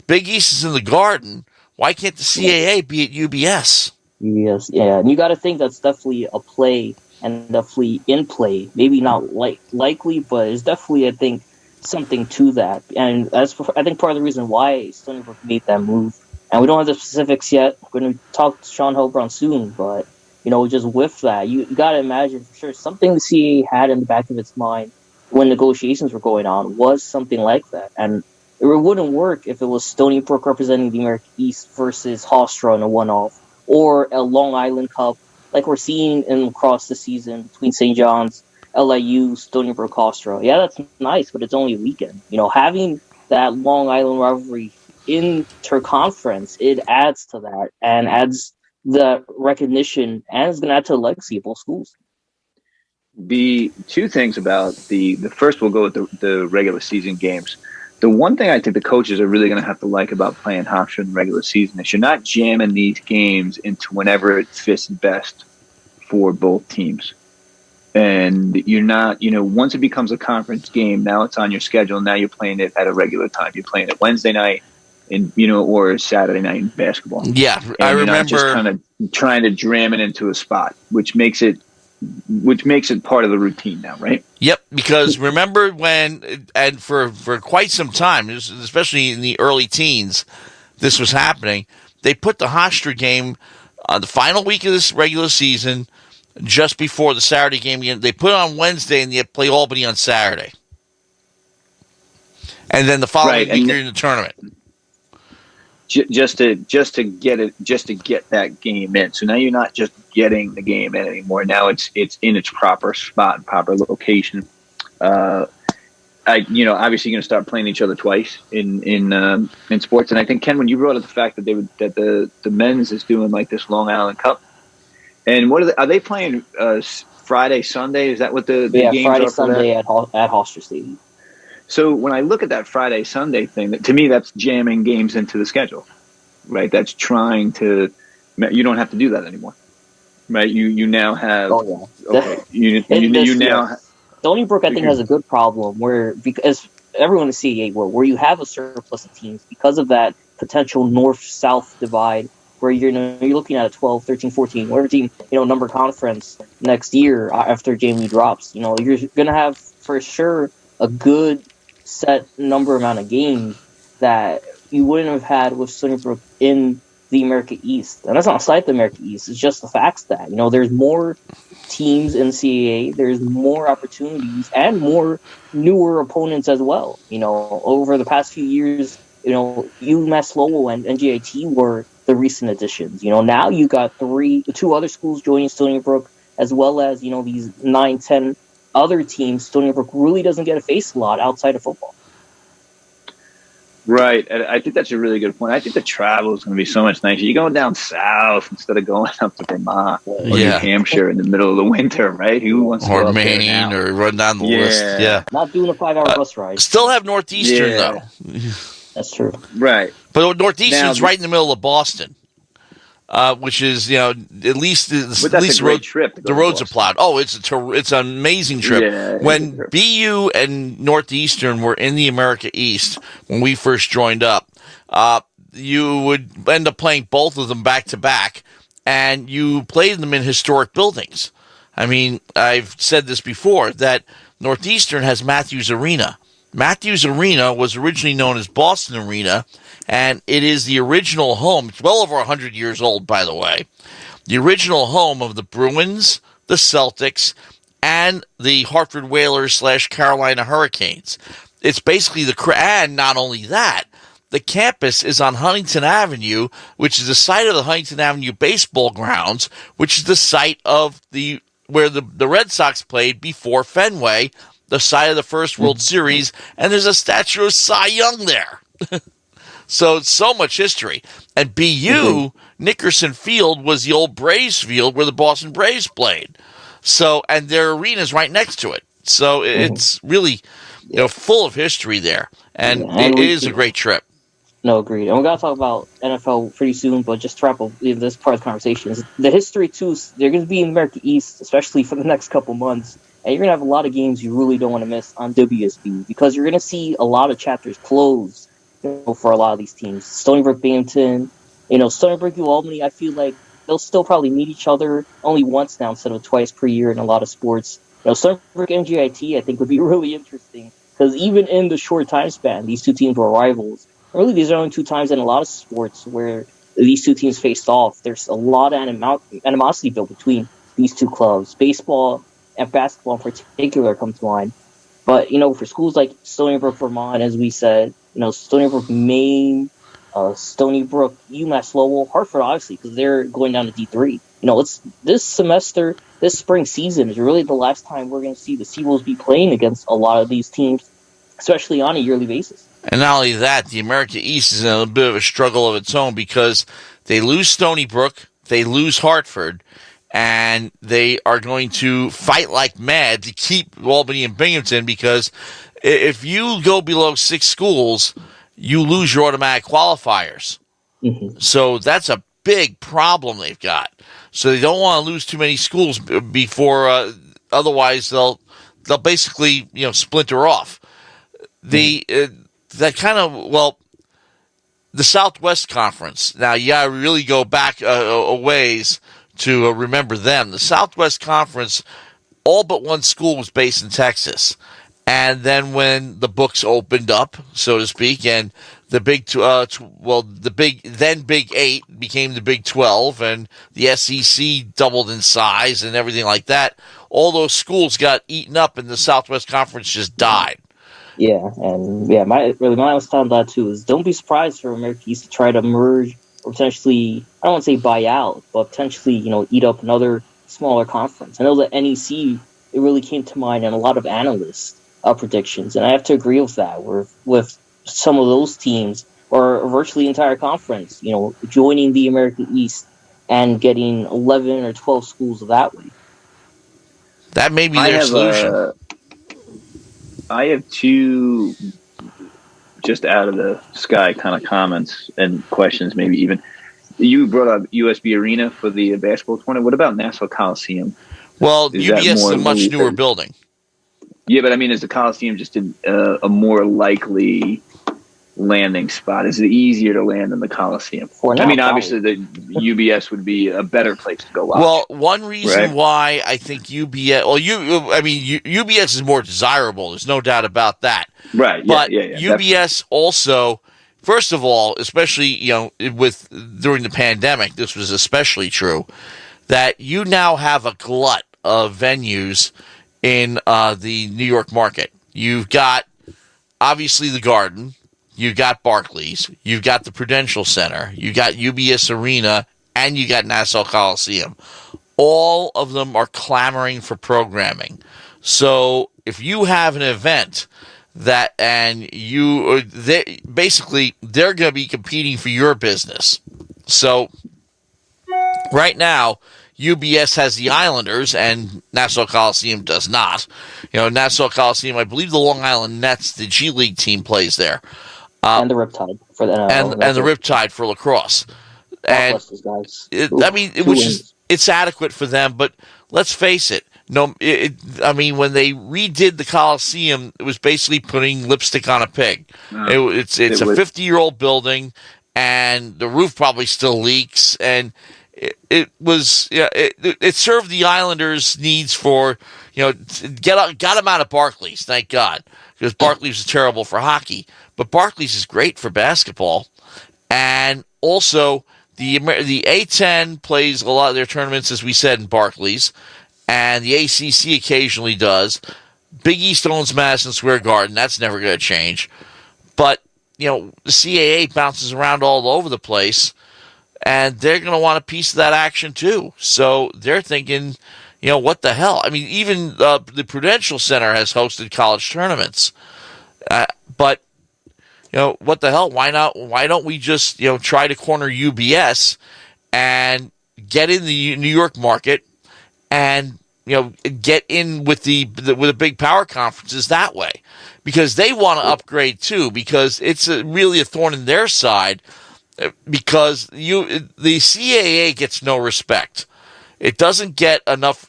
Big East is in the Garden. Why can't the CAA be at UBS? UBS, yeah. And you got to think that's definitely a play. And definitely in play, maybe not likely, but it's definitely, I think, something to that. And I think part of the reason why Stony Brook made that move, and we don't have the specifics yet. We're going to talk to Sean Hellbron soon, but just with that, you got to imagine for sure something the CAA had in the back of its mind when negotiations were going on was something like that, and it wouldn't work if it was Stony Brook representing the American East versus Hofstra in a one-off, or a Long Island Cup, like we're seeing in lacrosse this season between St. John's, LIU, Stony Brook, Hofstra. Yeah, that's nice, but it's only a weekend. Having that Long Island rivalry inter-conference, it adds to that and adds the recognition, and it's going to add to the legacy of both schools. The two things about the first, we'll go with the regular season games. The one thing I think the coaches are really going to have to like about playing Hofstra in the regular season is you're not jamming these games into whenever it fits best for both teams. And you're not, once it becomes a conference game, now it's on your schedule. Now you're playing it at a regular time. You're playing it Wednesday night or Saturday night in basketball. Yeah, and I you're remember not just kind of trying to jam it into a spot, which makes it part of the routine now, right? Yep, because remember when, and for quite some time, especially in the early teens, this was happening. They put the Hofstra game on the final week of this regular season, just before the Saturday game again. They put it on Wednesday, and they play Albany on Saturday. And then the following week, you're in the tournament. Just to get that game in. So now you're not just getting the game in anymore. Now it's in its proper spot, proper location. Obviously you're going to start playing each other twice in sports. And I think, Ken, when you brought up the fact that the men's is doing like this Long Island Cup, and are they playing Friday, Sunday? Is that what the games Friday, are for Sunday that? at Hofstra Stadium. So when I look at that Friday, Sunday thing, to me, that's jamming games into the schedule, right? That's trying to – you don't have to do that anymore, right? You now have – Oh, yeah. Okay. You now – Stony Brook, I think, has a good problem where, because everyone in CAA, where you have a surplus of teams because of that potential north-south divide, where you're looking at a 12, 13, 14, whatever team, number conference next year after Jamie drops. You're going to have, for sure, a good set number amount of games that you wouldn't have had with Stony Brook in the America East. And that's not slight the America East. It's just the facts that, there's more teams in CAA, there's more opportunities and more newer opponents as well. Over the past few years, UMass Lowell and NJIT were the recent additions. Now you got two other schools joining Stony Brook, as well as, these 9, 10 other teams. Stony Brook really doesn't get a face a lot outside of football. Right. And I think that's a really good point. I think the travel is going to be so much nicer. You're going down south instead of going up to Vermont or New Hampshire in the middle of the winter, right? Who wants to go up Maine there now? or run down the list. Yeah. Not doing a 5-hour bus ride. Still have Northeastern, though. That's true. Right. But Northeastern's right in the middle of Boston. Which is, at least a great trip. The roads are plowed. Oh, it's an amazing trip. Yeah, when BU and Northeastern were in the America East, when we first joined up, you would end up playing both of them back to back, and you played them in historic buildings. I mean, I've said this before, that Northeastern has Matthews Arena. Matthews Arena was originally known as Boston Arena, and it is the original home. It's well over 100 years old, by the way. The original home of the Bruins, the Celtics, and the Hartford Whalers / Carolina Hurricanes. It's basically and not only that, the campus is on Huntington Avenue, which is the site of the Huntington Avenue baseball grounds, which is the site of where the Red Sox played before Fenway, the site of the first World Series, and there's a statue of Cy Young there. So it's so much history. And BU, Nickerson Field, was the old Braves field where the Boston Braves played. So, and their arena's right next to it. So it's really, full of history there. And it is a great trip. No, agreed. And we're going to talk about NFL pretty soon, but just to wrap up this part of the conversation, the history, too, they're going to be in America East, especially for the next couple months. And you're going to have a lot of games you really don't want to miss on WUSB, because you're going to see a lot of chapters close for a lot of these teams. Stony Brook, Binghamton, Stony Brook, Albany, I feel like they'll still probably meet each other only once now instead of twice per year in a lot of sports. Stony Brook and NGIT, I think, would be really interesting, because even in the short time span, these two teams were rivals. Really, these are only two times in a lot of sports where these two teams faced off. There's a lot of animosity built between these two clubs. Baseball and basketball in particular come to mind. But, for schools like Stony Brook, Vermont, as we said, Stony Brook, Maine, Stony Brook, UMass Lowell, Hartford, obviously, because they're going down to D3. This semester, this spring season is really the last time we're going to see the Seawolves be playing against a lot of these teams, especially on a yearly basis. And not only that, the America East is in a bit of a struggle of its own, because they lose Stony Brook, they lose Hartford, and they are going to fight like mad to keep Albany and Binghamton, because if you go below 6 schools, you lose your automatic qualifiers. So that's a big problem they've got. So they don't want to lose too many schools before, otherwise they'll basically splinter off. The Southwest Conference. Now you got to really go back a ways to remember them. The Southwest Conference, all but one school was based in Texas. And then when the books opened up, so to speak, and the Big 8 became the Big 12, and the SEC doubled in size and everything like that, all those schools got eaten up and the Southwest Conference just died. Yeah, and my last thought on that too is, don't be surprised for America East to try to merge or potentially, I don't want to say buy out, but potentially, eat up another smaller conference. I know that NEC, it really came to mind in a lot of analysts' predictions, and I have to agree with that. With some of those teams, or virtually the entire conference, joining the America East and getting 11 or 12 schools that way. That may be their solution. I have two just out of the sky kind of comments and questions, maybe even. You brought up USB Arena for the basketball tournament. What about Nassau Coliseum? Well, UBS is a much newer building. Yeah, but I mean, is the Coliseum just a more likely landing spot? Is it easier to land than the Coliseum? Obviously, the UBS would be a better place to go watch. Well, one reason why I think UBS, UBS is more desirable. There's no doubt about that. Right. But yeah, UBS also, first of all, especially during the pandemic, this was especially true, that you now have a glut of venues in the New York market. You've got, obviously, the Garden. You've got Barclays. You've got the Prudential Center. You've got UBS Arena. And you got Nassau Coliseum. All of them are clamoring for programming. So if you have an event they're going to be competing for your business. So right now, UBS has the Islanders and Nassau Coliseum does not. Nassau Coliseum, I believe the Long Island Nets, the G League team, plays there. And the Riptide for the and the Riptide for lacrosse. And it's adequate for them, but let's face it. When they redid the Coliseum, it was basically putting lipstick on a pig. It's a 50-year-old building, and the roof probably still leaks, and it served the Islanders' needs for got them out of Barclays, thank God, because Barclays is terrible for hockey, but Barclays is great for basketball, and also. The A10 plays a lot of their tournaments, as we said, in Barclays, and the ACC occasionally does. Big East owns Madison Square Garden. That's never going to change. But, the CAA bounces around all over the place, and they're going to want a piece of that action too. So they're thinking, what the hell? I mean, even the Prudential Center has hosted college tournaments. But what the hell? Why not? Why don't we just, try to corner UBS and get in the New York market and, get in with the big power conferences that way, because they want to upgrade too, because it's really a thorn in their side, because the CAA gets no respect. It doesn't get enough.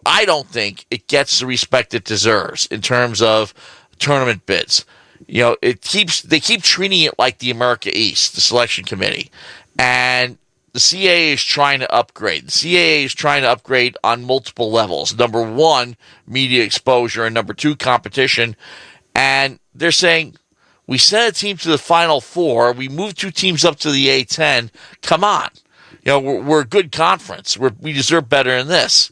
I don't think it gets the respect it deserves in terms of tournament bids. They keep treating it like the America East, the selection committee, and the CAA is trying to upgrade. The CAA is trying to upgrade on multiple levels. Number one, media exposure, and number two, competition. And they're saying, we sent a team to the Final Four. We moved two teams up to the A10. Come on. We're a good conference. We deserve better than this.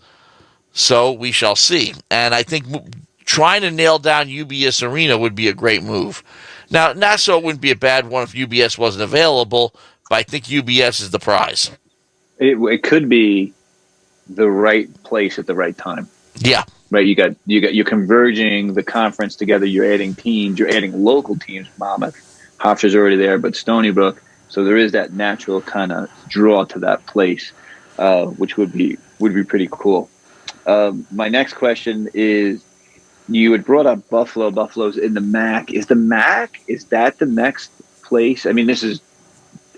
So we shall see. And I think trying to nail down UBS Arena would be a great move. Now, Nassau wouldn't be a bad one if UBS wasn't available, but I think UBS is the prize. It could be the right place at the right time. Yeah. Right. You're converging the conference together. You're adding teams. You're adding local teams. Monmouth, Hofstra's already there, but Stony Brook. So there is that natural kind of draw to that place, which would be pretty cool. My next question is, you had brought up Buffalo. Buffalo's in the MAC. Is that the next place? I mean, this is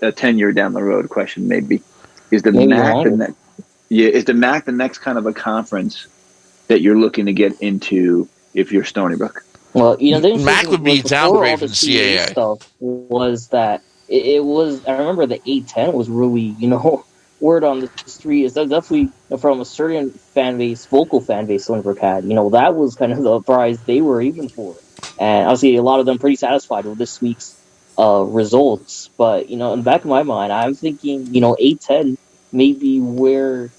a 10-year down the road question, maybe. Is the MAC the next? Yeah, is the MAC the next kind of a conference that you're looking to get into if you're Stony Brook? Well, the MAC would be a downgrade from the CAA. Stuff was that it was. I remember the A10 was really, word on the street is definitely from a certain fan base, vocal fan base Stony Brook had. That was kind of the prize they were aiming for, and obviously a lot of them pretty satisfied with this week's results. But in the back of my mind, I'm thinking A10 may be where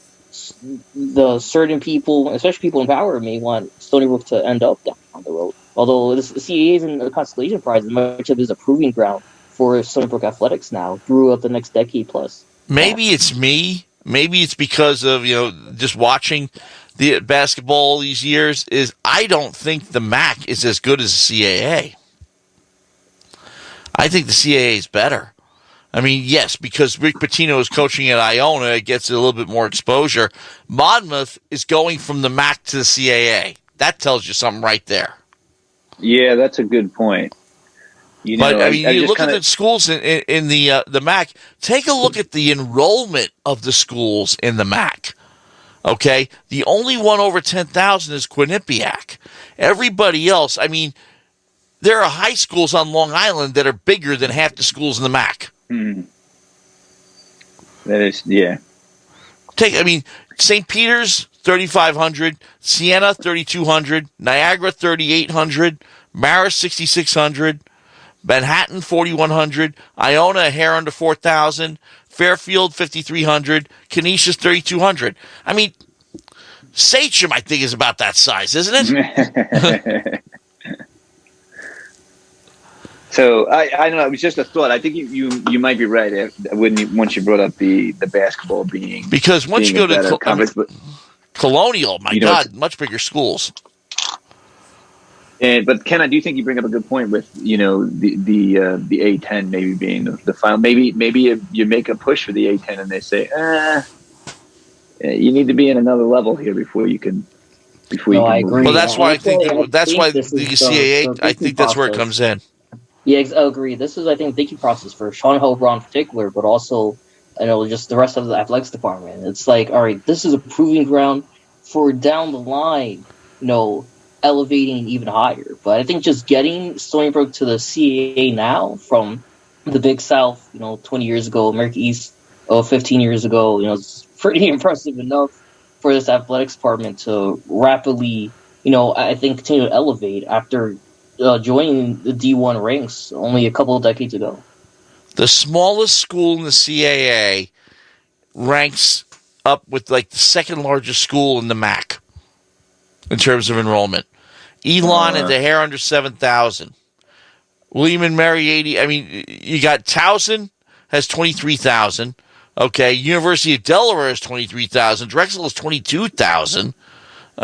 the certain people, especially people in power, may want Stony Brook to end up down the road. Although the CAA isn't a consolation prize, much of it is a proving ground for Stony Brook athletics now throughout the next decade plus. Maybe it's me. Maybe it's because of, just watching the basketball these years, is I don't think the MAC is as good as the CAA. I think the CAA is better. I mean, yes, because Rick Pitino is coaching at Iona, it gets a little bit more exposure. Monmouth is going from the MAC to the CAA. That tells you something right there. Yeah, that's a good point. You look at the schools in the MAC. Take a look at the enrollment of the schools in the MAC. Okay, the only one over 10,000 is Quinnipiac. Everybody else, there are high schools on Long Island that are bigger than half the schools in the MAC. That is, yeah. St. Peter's 3,500, Siena 3,200, Niagara 3,800, Marist 6,600. Manhattan, 4,100. Iona, a hair under 4,000. Fairfield, 5,300. Canisius, 3,200. Sachem, I think, is about that size, isn't it? So I don't know. It was just a thought. I think you might be right once you brought up the basketball being, because once you go to Colonial, my God, much bigger schools. But Ken, I do think you bring up a good point with the A10 maybe being the final. Maybe you make a push for the A10 and they say, you need to be in another level here before you can. I agree. Well, that's why I think the CAA. I think that's where it comes in. Yeah, I agree. This is, I think, the thinking process for Sean Hobron in particular, but also, just the rest of the athletics department. It's like, all right, this is a proving ground for down the line, elevating even higher. But I think just getting Stony Brook to the CAA now from the Big South, 20 years ago, America East, 15 years ago, it's pretty impressive enough for this athletics department to rapidly, I think, continue to elevate after joining the D1 ranks only a couple of decades ago. The smallest school in the CAA ranks up with like the second largest school in the MAC in terms of enrollment. Elon at the hair under 7,000. William and Mary 80. I mean, you got Towson has 23,000. Okay, University of Delaware has 23,000. Drexel is 22,000.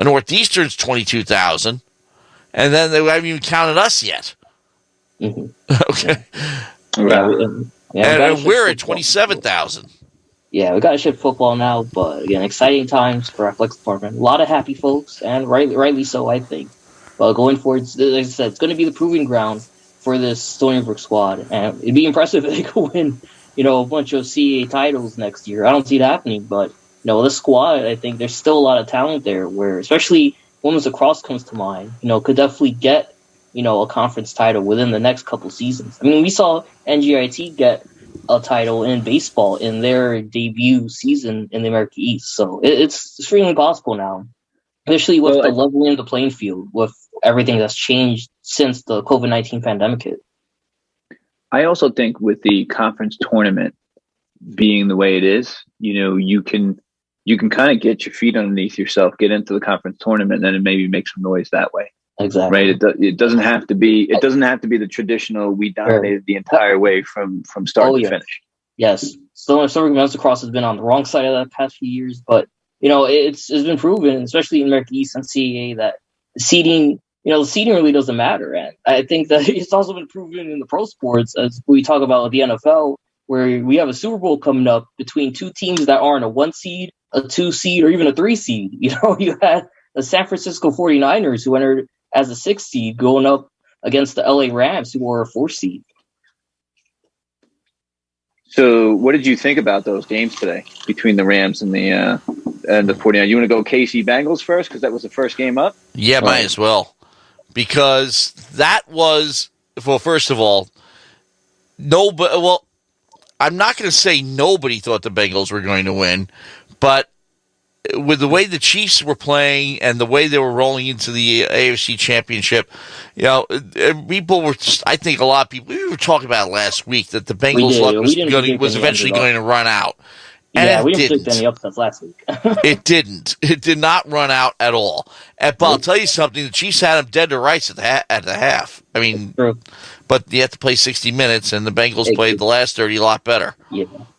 Northeastern's 22,000. And then they haven't even counted us yet. Mm-hmm. Okay. And we're at 27,000. Yeah, we got to ship football now, but again, exciting times for our athletics department. A lot of happy folks, and rightly so, I think. But going forward, like I said, it's going to be the proving ground for this Stony Brook squad, and it'd be impressive if they could win, a bunch of CAA titles next year. I don't see it happening, but this squad, I think there's still a lot of talent there. Where especially women's lacrosse comes to mind, could definitely get a conference title within the next couple seasons. I mean, we saw NGIT get a title in baseball in their debut season in the America East, so it's extremely possible now, especially with the leveling of the playing field with everything that's changed since the COVID-19 pandemic hit. I also think with the conference tournament being the way it is, you can kind of get your feet underneath yourself, get into the conference tournament, and then maybe make some noise that way. Exactly. Right. It doesn't have to be. It doesn't have to be the traditional. We dominated the entire way from start to finish. Yes. Stony Brook men's lacrosse has been on the wrong side of that the past few years, but it's been proven, especially in America East and CAA, that the seeding really doesn't matter. And I think that it's also been proven in the pro sports, as we talk about the NFL, where we have a Super Bowl coming up between two teams that aren't a 1 seed, a 2 seed, or even a 3 seed. You had the San Francisco 49ers who entered as a 6 seed going up against the LA Rams who were a 4 seed. So what did you think about those games today between the Rams and the 49ers? You want to go KC Bengals first because that was the first game up? Yeah, might as well. Because that was, well, first of all, I'm not going to say nobody thought the Bengals were going to win, but with the way the Chiefs were playing and the way they were rolling into the AFC Championship, people were just, I think a lot of people, we were talking about it last week, that the Bengals' luck was eventually going to run out. And we didn't predict any upsets last week. It didn't. It did not run out at all. But I'll tell you something, the Chiefs had them dead to rights at the half. I mean, but you have to play 60 minutes, and the Bengals played the last 30 a lot better.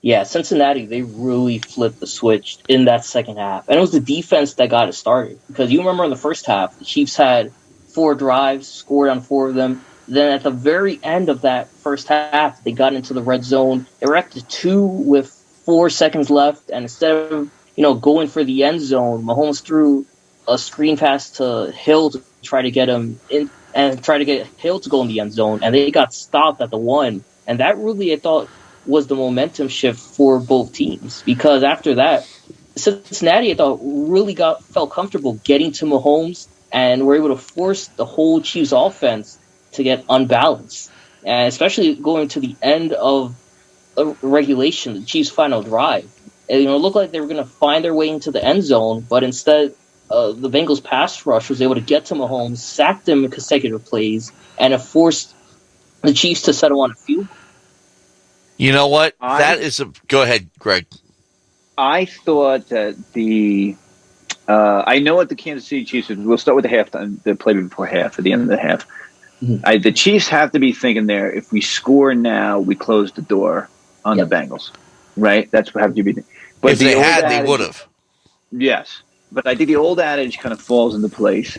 Yeah, Cincinnati, they really flipped the switch in that second half. And it was the defense that got it started. Because you remember in the first half, the Chiefs had 4 drives, scored on 4 of them. Then at the very end of that first half, they got into the red zone. They were up to 2 with 4 seconds left, and instead of going for the end zone, Mahomes threw a screen pass to Hill to try to get him in and try to get Hill to go in the end zone, and they got stopped at the 1. And that really, I thought, was the momentum shift for both teams, because after that, Cincinnati, I thought, really felt comfortable getting to Mahomes and were able to force the whole Chiefs offense to get unbalanced, and especially going to the end of regulation, the Chiefs' final drive. And, it looked like they were going to find their way into the end zone, but instead, the Bengals' pass rush was able to get to Mahomes, sack them in consecutive plays, and it forced the Chiefs to settle on a field. You know what? Go ahead, Greg. I thought that I know what the Kansas City Chiefs. We'll start with the halftime, the play before half. At the end of the half, the Chiefs have to be thinking there. If we score now, we close the door on the Bengals, right? That's what have to be. But if they had, they would have. Yes, but I think the old adage kind of falls into place.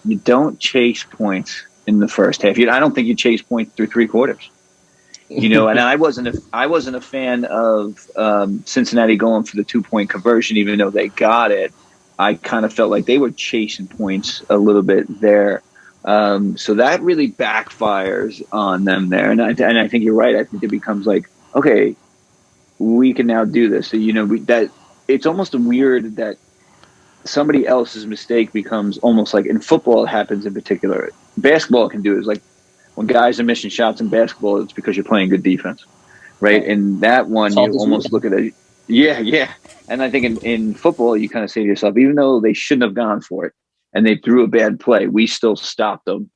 You don't chase points in the first half. I don't think you chase points through three quarters. And I wasn't a fan of Cincinnati going for the 2-point conversion, even though they got it. I kind of felt like they were chasing points a little bit there. So that really backfires on them there. And I think you're right. I think it becomes like, okay, we can now do this. So, that it's almost weird that somebody else's mistake becomes almost like in football, it happens in particular. Basketball can do it. It's like when guys are missing shots in basketball, it's because you're playing good defense, right? And that one, you almost look at it. Yeah. And I think in football, you kind of say to yourself, even though they shouldn't have gone for it and they threw a bad play, we still stopped them.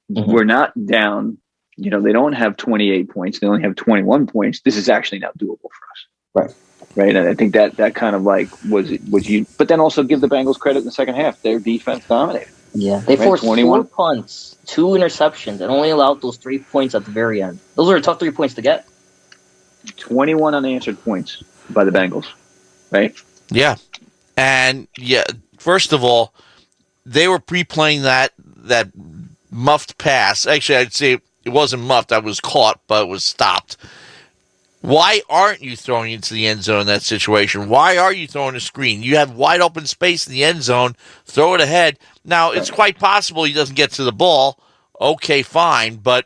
We're not down. They don't have 28 points. They only have 21 points. This is actually now doable for us. Right. And I think that kind of like was you. But then also give the Bengals credit in the second half. Their defense dominated. Yeah, they forced 4 punts, 2 interceptions, and only allowed those 3 points at the very end. Those were a tough 3 points to get. 21 unanswered points by the Bengals. Right? Yeah. And, first of all, they were pre-playing that muffed pass. Actually, I'd say it wasn't muffed. I was caught, but it was stopped. Why aren't you throwing into the end zone in that situation? Why are you throwing a screen? You have wide open space in the end zone. Throw it ahead. Now, it's quite possible he doesn't get to the ball. Okay, fine, but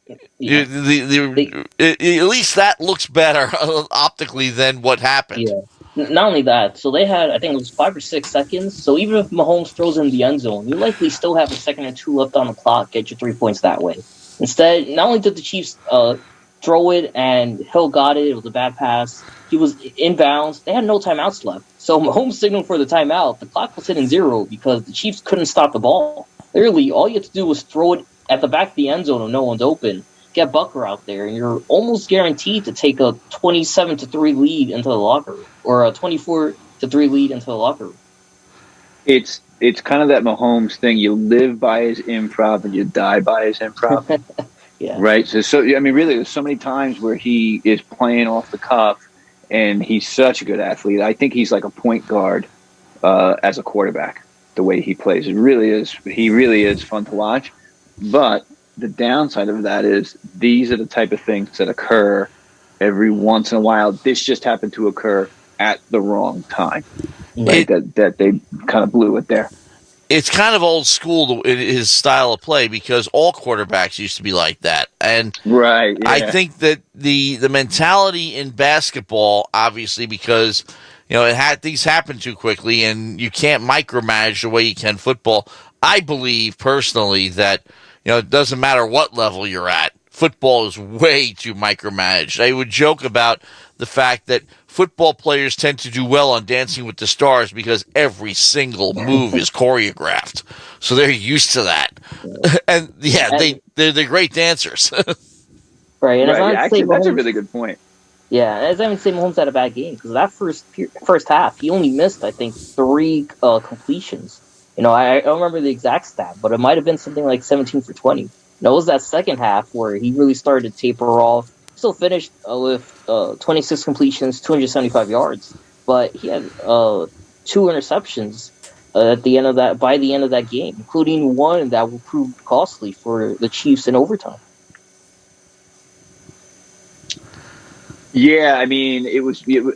at least that looks better optically than what happened. Yeah. Not only that, so they had, I think it was 5 or 6 seconds. So even if Mahomes throws in the end zone, you likely still have a second or 2 left on the clock, get your 3 points that way. Instead, not only did the Chiefs throw it and Hill got it, it was a bad pass. He was inbounds. They had no timeouts left. So Mahomes signaled for the timeout. The clock was hitting 0 because the Chiefs couldn't stop the ball. Literally, all you had to do was throw it at the back of the end zone when no one's open. Get Bucker out there, and you're almost guaranteed to take a 27-3 lead into the locker room, or a 24-3 lead into the locker room. It's kind of that Mahomes thing. You live by his improv and you die by his improv. Yeah. Right. So I mean, really, there's so many times where he is playing off the cuff, and he's such a good athlete. I think he's like a point guard as a quarterback. The way he plays, it really is. He really is fun to watch. But the downside of that is these are the type of things that occur every once in a while. This just happened to occur at the wrong time. Right? That they kind of blew it there. It's kind of old school, his style of play, because all quarterbacks used to be like that. And right, yeah. I think that the mentality in basketball, obviously, because things happen too quickly and you can't micromanage the way you can football. I believe personally that it doesn't matter what level you're at. Football is way too micromanaged. I would joke about the fact that football players tend to do well on Dancing with the Stars because every single move is choreographed. So they're used to that. And they're great dancers. Right. And actually, that's a really good point. Yeah, as I would say, Mahomes had a bad game because that first half, he only missed, I think, 3 completions. I don't remember the exact stat, but it might have been something like 17 for 20. It was that second half where he really started to taper off. Still finished with 26 completions, 275 yards, but he had 2 interceptions at the end of that. By the end of that game, including one that will prove costly for the Chiefs in overtime. Yeah, I mean,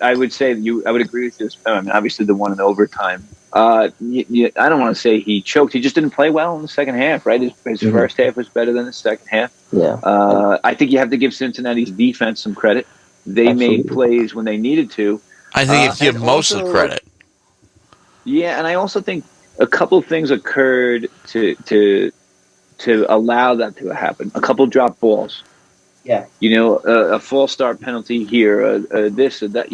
I would say I would agree with this. Obviously, the one in overtime. I don't want to say he choked. He just didn't play well in the second half, right? His first half was better than the second half. Yeah. I think you have to give Cincinnati's defense some credit. They made plays when they needed to. I think you give most of the credit. Yeah, and I also think a couple of things occurred to allow that to happen. A couple dropped balls. Yeah. A false start penalty here, this or that.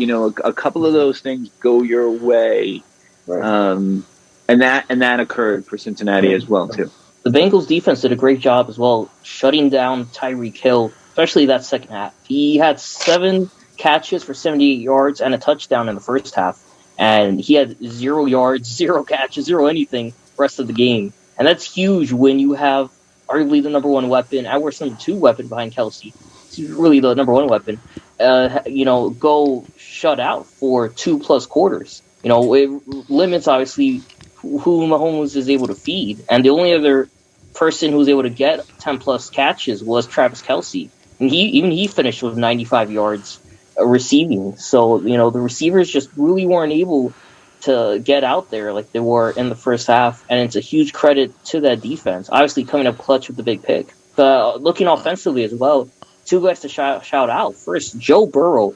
A couple of those things go your way. Right. And that occurred for Cincinnati as well too. The Bengals defense did a great job as well, shutting down Tyreek Hill, especially that second half. He had 7 catches for 78 yards and a touchdown in the first half. and he had 0 yards, 0 catches, 0 anything rest of the game. And that's huge when you have arguably the number 1 weapon, at worst number 2 weapon behind Kelsey. He's really the number 1 weapon. Go shut out for 2+ quarters. It limits obviously who Mahomes is able to feed, and the only other person who was able to get 10+ catches was Travis Kelsey, and he finished with 95 yards receiving. So the receivers just really weren't able to get out there like they were in the first half, and it's a huge credit to that defense. Obviously, coming up clutch with the big pick. Looking offensively as well, 2 guys to shout out. First, Joe Burrow,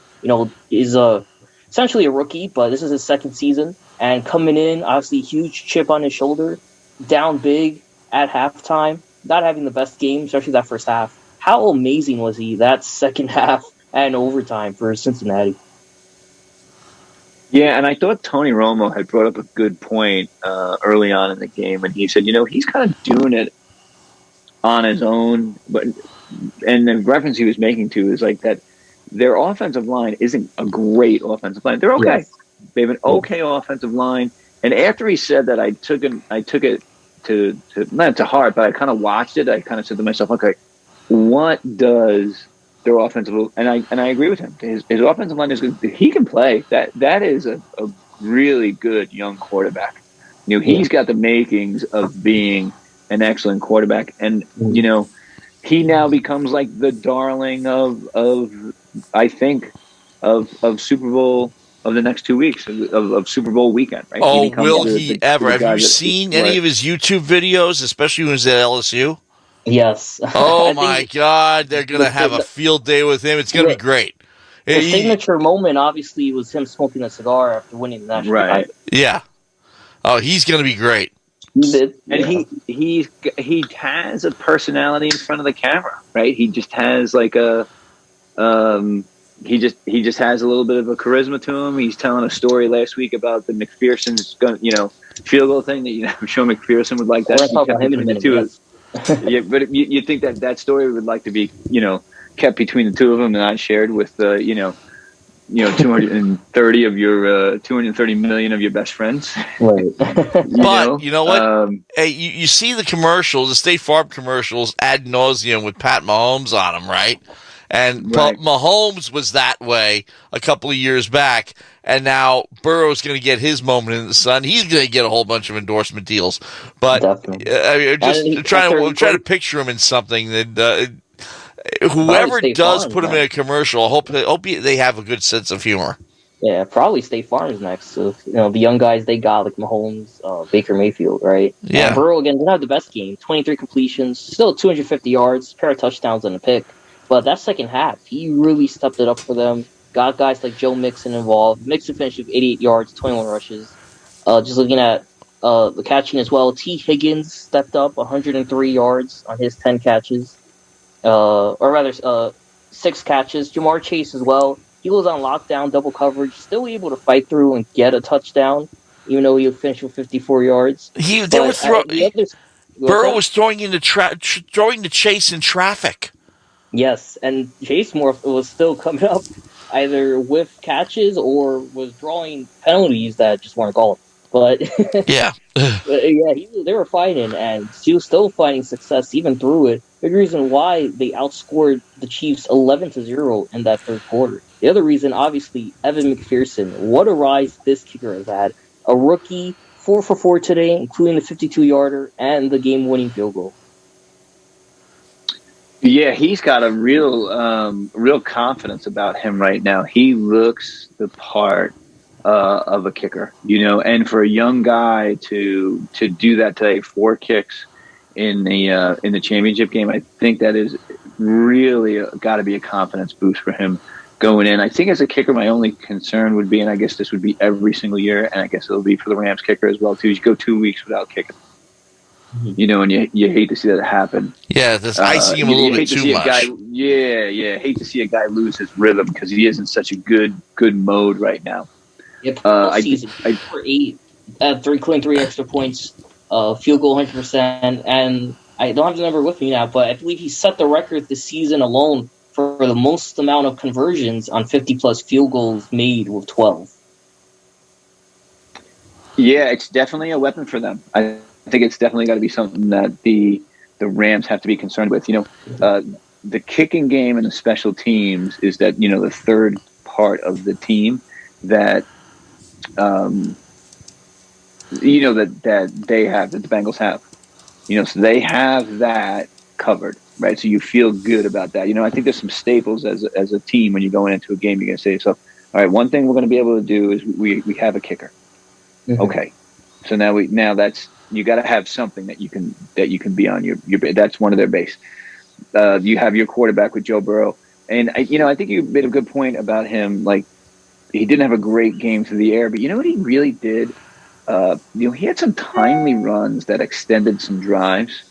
is essentially a rookie, but this is his 2nd season, and coming in, obviously, huge chip on his shoulder, down big at halftime, not having the best game, especially that first half. How amazing was he that second half and overtime for Cincinnati? Yeah, and I thought Tony Romo had brought up a good point early on in the game, and he said, he's kind of doing it on his own, and the reference he was making to is like that their offensive line isn't a great offensive line. They're okay. Yes. They have an okay offensive line. And after he said that, I took it to not to heart, but I kind of watched it. I kind of said to myself, okay, what does their offensive, and I agree with him. His offensive line is good. He can play. That is a really good young quarterback. He's got the makings of being an excellent quarterback, and he now becomes like the darling of Super Bowl of the next 2 weeks of Super Bowl weekend. Right? Oh, will he ever? Have you seen any of his YouTube videos, especially when he was at LSU? Yes. Oh my God, they're gonna have a field day with him. It's gonna be great. The signature moment, obviously, was him smoking a cigar after winning the national title. Yeah. Oh, he's gonna be great. And he has a personality in front of the camera, right? He just has like a he just has a little bit of a charisma to him. He's telling a story last week about the McPherson's field goal thing that I'm sure McPherson would like that. We're talk about him in a minute. Yes. Yeah, but you think that story would like to be kept between the two of them and not shared with 230 of your 230 million of your best friends. Right. But you know what? Hey, you see the commercials, the State Farm commercials ad nauseum with Pat Mahomes on them, right? And Mahomes was that way a couple of years back, and now Burrow's going to get his moment in the sun. He's going to get a whole bunch of endorsement deals. But trying to picture him in something that whoever does put him in a commercial, I hope they have a good sense of humor. Yeah, probably State Farm's next. So the young guys they got like Mahomes, Baker Mayfield, right? Yeah. And Burrow again didn't have the best game. 23 completions, still 250 yards, pair of touchdowns and a pick. But that second half, he really stepped it up for them. Got guys like Joe Mixon involved. Mixon finished with 88 yards, 21 rushes. Just looking at the catching as well, T. Higgins stepped up 103 yards on his 10 catches. 6 catches. Jamar Chase as well. He was on lockdown, double coverage, still able to fight through and get a touchdown, even though he finished with 54 yards. Burrow was throwing to Chase in traffic. Yes, and Chase was still coming up either with catches or was drawing penalties that just weren't called. But yeah, they were fighting, and he was still finding success even through it. Big reason why they outscored the Chiefs 11-0 in that third quarter. The other reason, obviously, Evan McPherson. What a rise this kicker has had. A rookie, 4 for 4 today, including the 52-yarder and the game-winning field goal. Yeah, he's got a real confidence about him right now. He looks the part of a kicker, and for a young guy to do that today, 4 kicks in the championship game, I think that is really got to be a confidence boost for him going in. I think as a kicker, my only concern would be, and I guess this would be every single year, and I guess it'll be for the Rams kicker as well too, is you go 2 weeks without kicking. And you hate to see that happen. Yeah, that's icing him a little bit too much. Hate to see a guy lose his rhythm because he is in such a good mode right now. Yep, season 8, including 3 extra points, field goal 100%, and I don't have the number with me now, but I believe he set the record this season alone for the most amount of conversions on 50-plus field goals made with 12. Yeah, it's definitely a weapon for them. I think it's definitely got to be something that the Rams have to be concerned with. The kicking game and the special teams is that the third part of the team that that they have, that the Bengals have. So they have that covered, right? So you feel good about that. I think there's some staples as a team when you're going into a game. You're going to say to yourself, all right, one thing we're going to be able to do is we have a kicker. Mm-hmm. Okay, so now that's, you got to have something that you can be on your that's one of their base. You have your quarterback with Joe Burrow, and I think you made a good point about him. Like, he didn't have a great game through the air, but you know what he really did? He had some timely runs that extended some drives.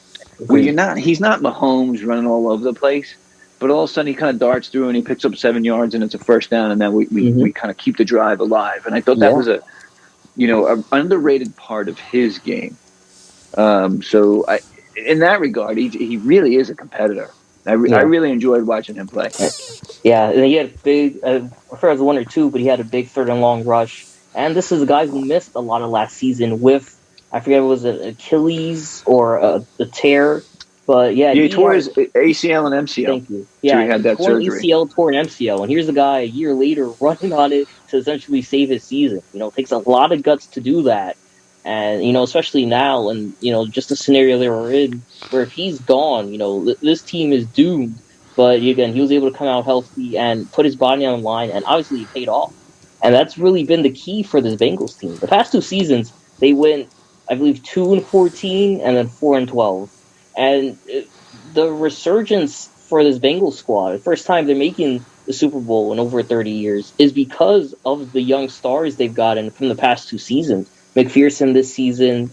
Where he's not Mahomes running all over the place, but all of a sudden he kind of darts through and he picks up 7 yards and it's a first down, and then we kind of keep the drive alive. And I thought that was an underrated part of his game. So in that regard, he really is a competitor. I really enjoyed watching him play. Yeah, and he had a big, I forgot it was 1 or 2, but he had a big third and long rush. And this is a guy who missed a lot of last season with, I forget if it was an Achilles or a tear. But yeah, he tore his ACL and MCL. Thank you. Yeah, so he had that surgery. ACL, tore an MCL, and here's a guy a year later running on it to essentially save his season. It takes a lot of guts to do that. And, especially now, and, just the scenario they were in, where if he's gone, this team is doomed. But again, he was able to come out healthy and put his body on the line, and obviously he paid off. And that's really been the key for this Bengals team. The past 2 seasons, they went, I believe, 2-14 and then 4-12. And the resurgence for this Bengals squad, the first time they're making the Super Bowl in over 30 years, is because of the young stars they've gotten from the past 2 seasons. McPherson this season,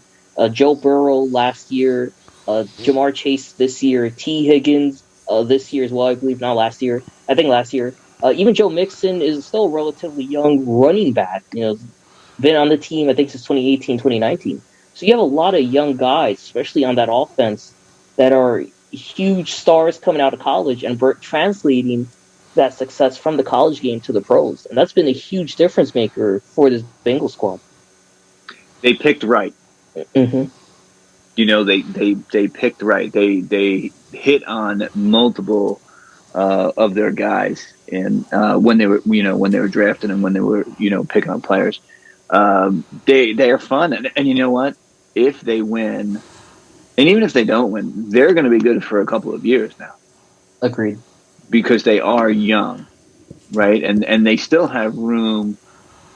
Joe Burrow last year, Jamar Chase this year, T. Higgins this year as well, I believe, not last year. I think last year. Even Joe Mixon is still a relatively young running back. Been on the team, I think, since 2018, 2019. So you have a lot of young guys, especially on that offense, that are huge stars coming out of college and translating that success from the college game to the pros. And that's been a huge difference maker for this Bengals squad. They picked right. Mm-hmm. They picked right. They hit on multiple of their guys, and when they were drafting and when they were picking up players, they are fun, and you know what? If they win, and even if they don't win, they're going to be good for a couple of years now. Agreed. Because they are young, right? And they still have room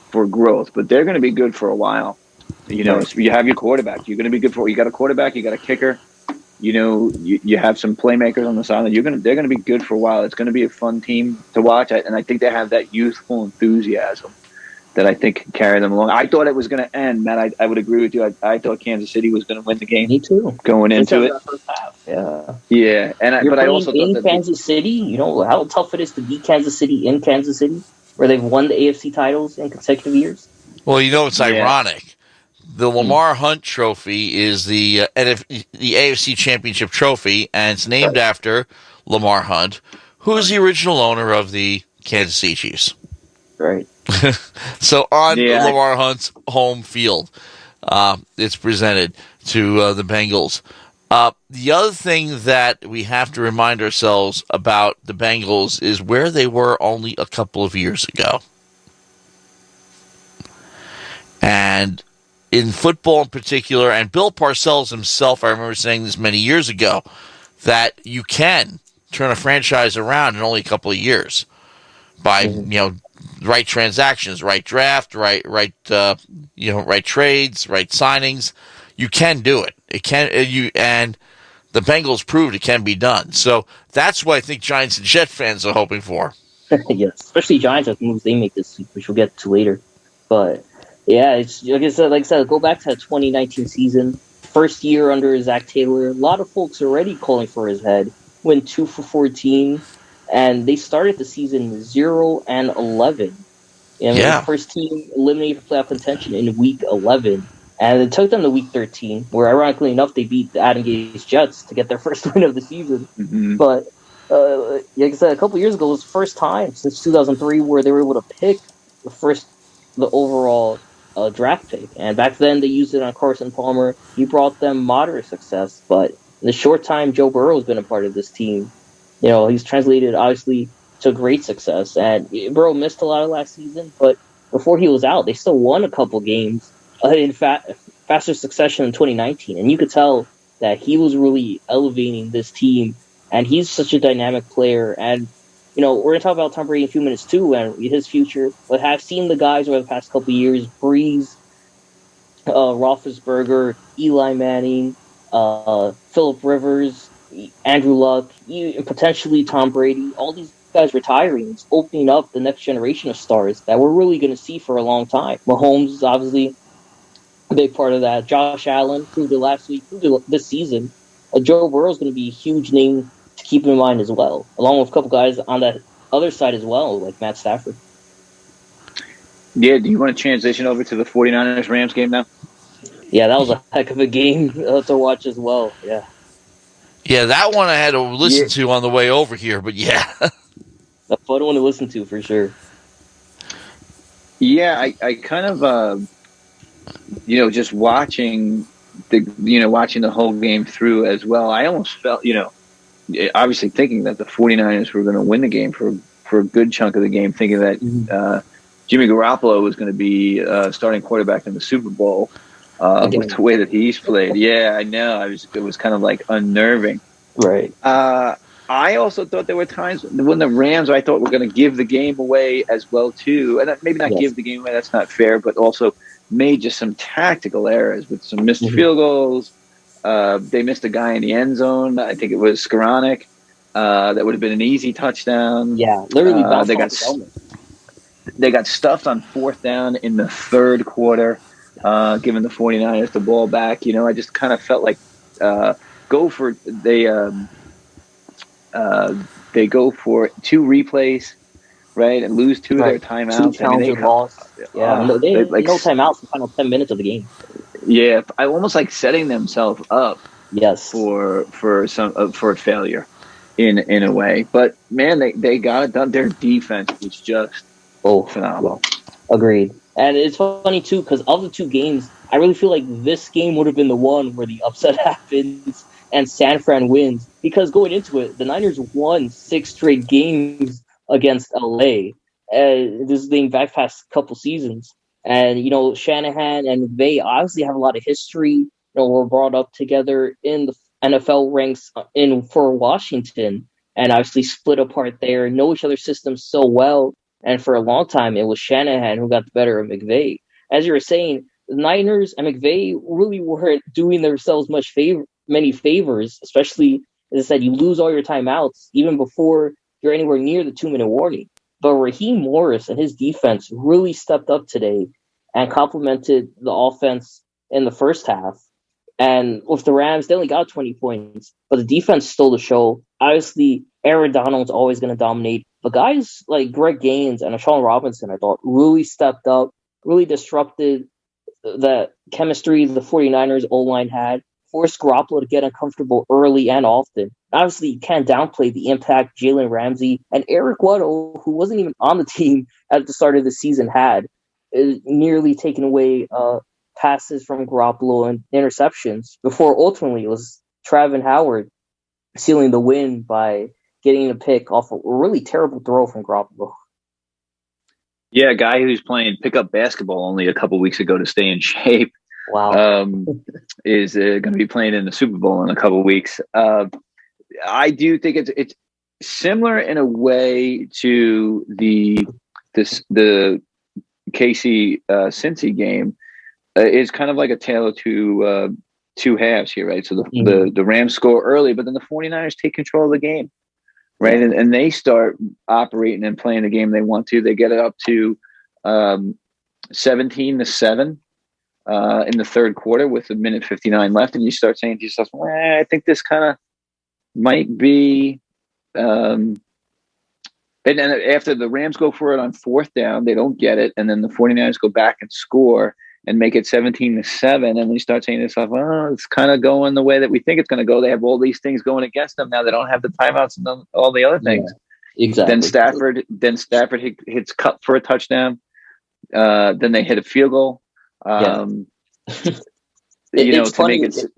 for growth, but they're going to be good for a while. You have your quarterback. You're going to be good for. You got a quarterback. You got a kicker. You have some playmakers on the side. They're going to be good for a while. It's going to be a fun team to watch, and I think they have that youthful enthusiasm that I think can carry them along. I thought it was going to end, Matt. I would agree with you. I thought Kansas City was going to win the game. Me too. Going into it. Yeah. But I also thought that Kansas City. You know how tough it is to beat Kansas City in Kansas City, where they've won the AFC titles in consecutive years. Well, it's ironic. The Lamar Hunt Trophy is the AFC Championship Trophy, and it's named after Lamar Hunt, who is the original owner of the Kansas City Chiefs. Right. So on Lamar Hunt's home field, it's presented to the Bengals. The other thing that we have to remind ourselves about the Bengals is where they were only a couple of years ago. And in football in particular, and Bill Parcells himself, I remember saying this many years ago, that you can turn a franchise around in only a couple of years by, right transactions, right draft, right trades, right signings. You can do it. And the Bengals proved it can be done. So that's what I think Giants and Jet fans are hoping for. Yes, especially Giants with moves they make this week, which we'll get to later. But yeah, it's like I said, go back to that 2019 season, first year under Zach Taylor. A lot of folks already calling for his head. Went 2 for 14, and they started the season 0-11. The first team eliminated from playoff contention in week 11, and it took them to week 13, where ironically enough they beat the Adam Gase Jets to get their first win of the season. Mm-hmm. But like I said, a couple years ago, it was the first time since 2003 where they were able to pick the overall draft pick. And back then, they used it on Carson Palmer. He brought them moderate success. But in the short time Joe Burrow has been a part of this team, he's translated, obviously, to great success. And Burrow missed a lot of last season, but before he was out, they still won a couple games in faster succession in 2019. And you could tell that he was really elevating this team. And he's such a dynamic player. And we're going to talk about Tom Brady in a few minutes too and his future, but have seen the guys over the past couple of years, Breeze, Roethlisberger, Eli Manning, Phillip Rivers, Andrew Luck, potentially Tom Brady, all these guys retiring. It's opening up the next generation of stars that we're really going to see for a long time. Mahomes is obviously a big part of that. Josh Allen proved it last week, proved it this season. Joe Burrow is going to be a huge name to keep in mind as well, along with a couple guys on that other side as well, like Matt Stafford. Yeah, do you want to transition over to the 49ers-Rams game now? Yeah, that was a heck of a game to watch as well, yeah. Yeah, that one I had to listen to on the way over here, but yeah. A fun one to listen to, for sure. Yeah, I kind of, just watching the whole game through as well, I almost felt, obviously thinking that the 49ers were going to win the game for a good chunk of the game, thinking that Jimmy Garoppolo was going to be starting quarterback in the Super Bowl with the way that he's played. Yeah, I know. It was kind of like unnerving. Right. I also thought there were times when the Rams, I thought, were going to give the game away as well, too. And maybe not give the game away, that's not fair, but also made just some tactical errors with some missed field goals. They missed a guy in the end zone. I think it was Skoranek. That would have been an easy touchdown. Yeah, literally they got stuffed on fourth down in the third quarter, giving the 49ers the ball back. I just kind of felt like they go for two replays, right, and lose two of their timeouts. They no timeouts the final 10 minutes of the game. Yeah, I almost like setting themselves up. Yes, for a failure, in a way. But man, they got it done. Their defense was just phenomenal. Agreed. And it's funny too because of the two games, I really feel like this game would have been the one where the upset happens and San Fran wins. Because going into it, the Niners won 6 straight games against LA. This is being back past a couple seasons. And, Shanahan and McVay obviously have a lot of history. Were brought up together in the NFL ranks for Washington and obviously split apart there, know each other's systems so well. And for a long time, it was Shanahan who got the better of McVay. As you were saying, the Niners and McVay really weren't doing themselves many favors, especially, as I said, you lose all your timeouts even before you're anywhere near the 2-minute warning. But Raheem Morris and his defense really stepped up today and complemented the offense in the first half. And with the Rams, they only got 20 points, but the defense stole the show. Obviously, Aaron Donald's always going to dominate. But guys like Greg Gaines and Sean Robinson, I thought, really stepped up, really disrupted the chemistry the 49ers O-line had, forced Garoppolo to get uncomfortable early and often. Obviously, you can't downplay the impact Jalen Ramsey and Eric Weddle, who wasn't even on the team at the start of the season, had, nearly taken away passes from Garoppolo and interceptions before ultimately it was Travin Howard sealing the win by getting a pick off a really terrible throw from Garoppolo. Yeah, a guy who's playing pickup basketball only a couple weeks ago to stay in shape. Wow. Is going to be playing in the Super Bowl in a couple weeks. I do think it's similar in a way to the KC Cincy game. Is kind of like a tale of two halves here, right? So the Rams score early, but then the 49ers take control of the game, right? And they start operating and playing the game they want to. They get it up to 17-7 in the third quarter with 1:59 left, and you start saying to yourself, I think this kind of might be. And then after the Rams go for it on fourth down, they don't get it, and then the 49ers go back and score and make it 17-7, and we start saying to yourself, it's kind of going the way that we think it's going to go. They have all these things going against them now. They don't have the timeouts and all the other things. Yeah, exactly. Then Stafford hits Cup for a touchdown. Then they hit a field goal It's to funny. make it.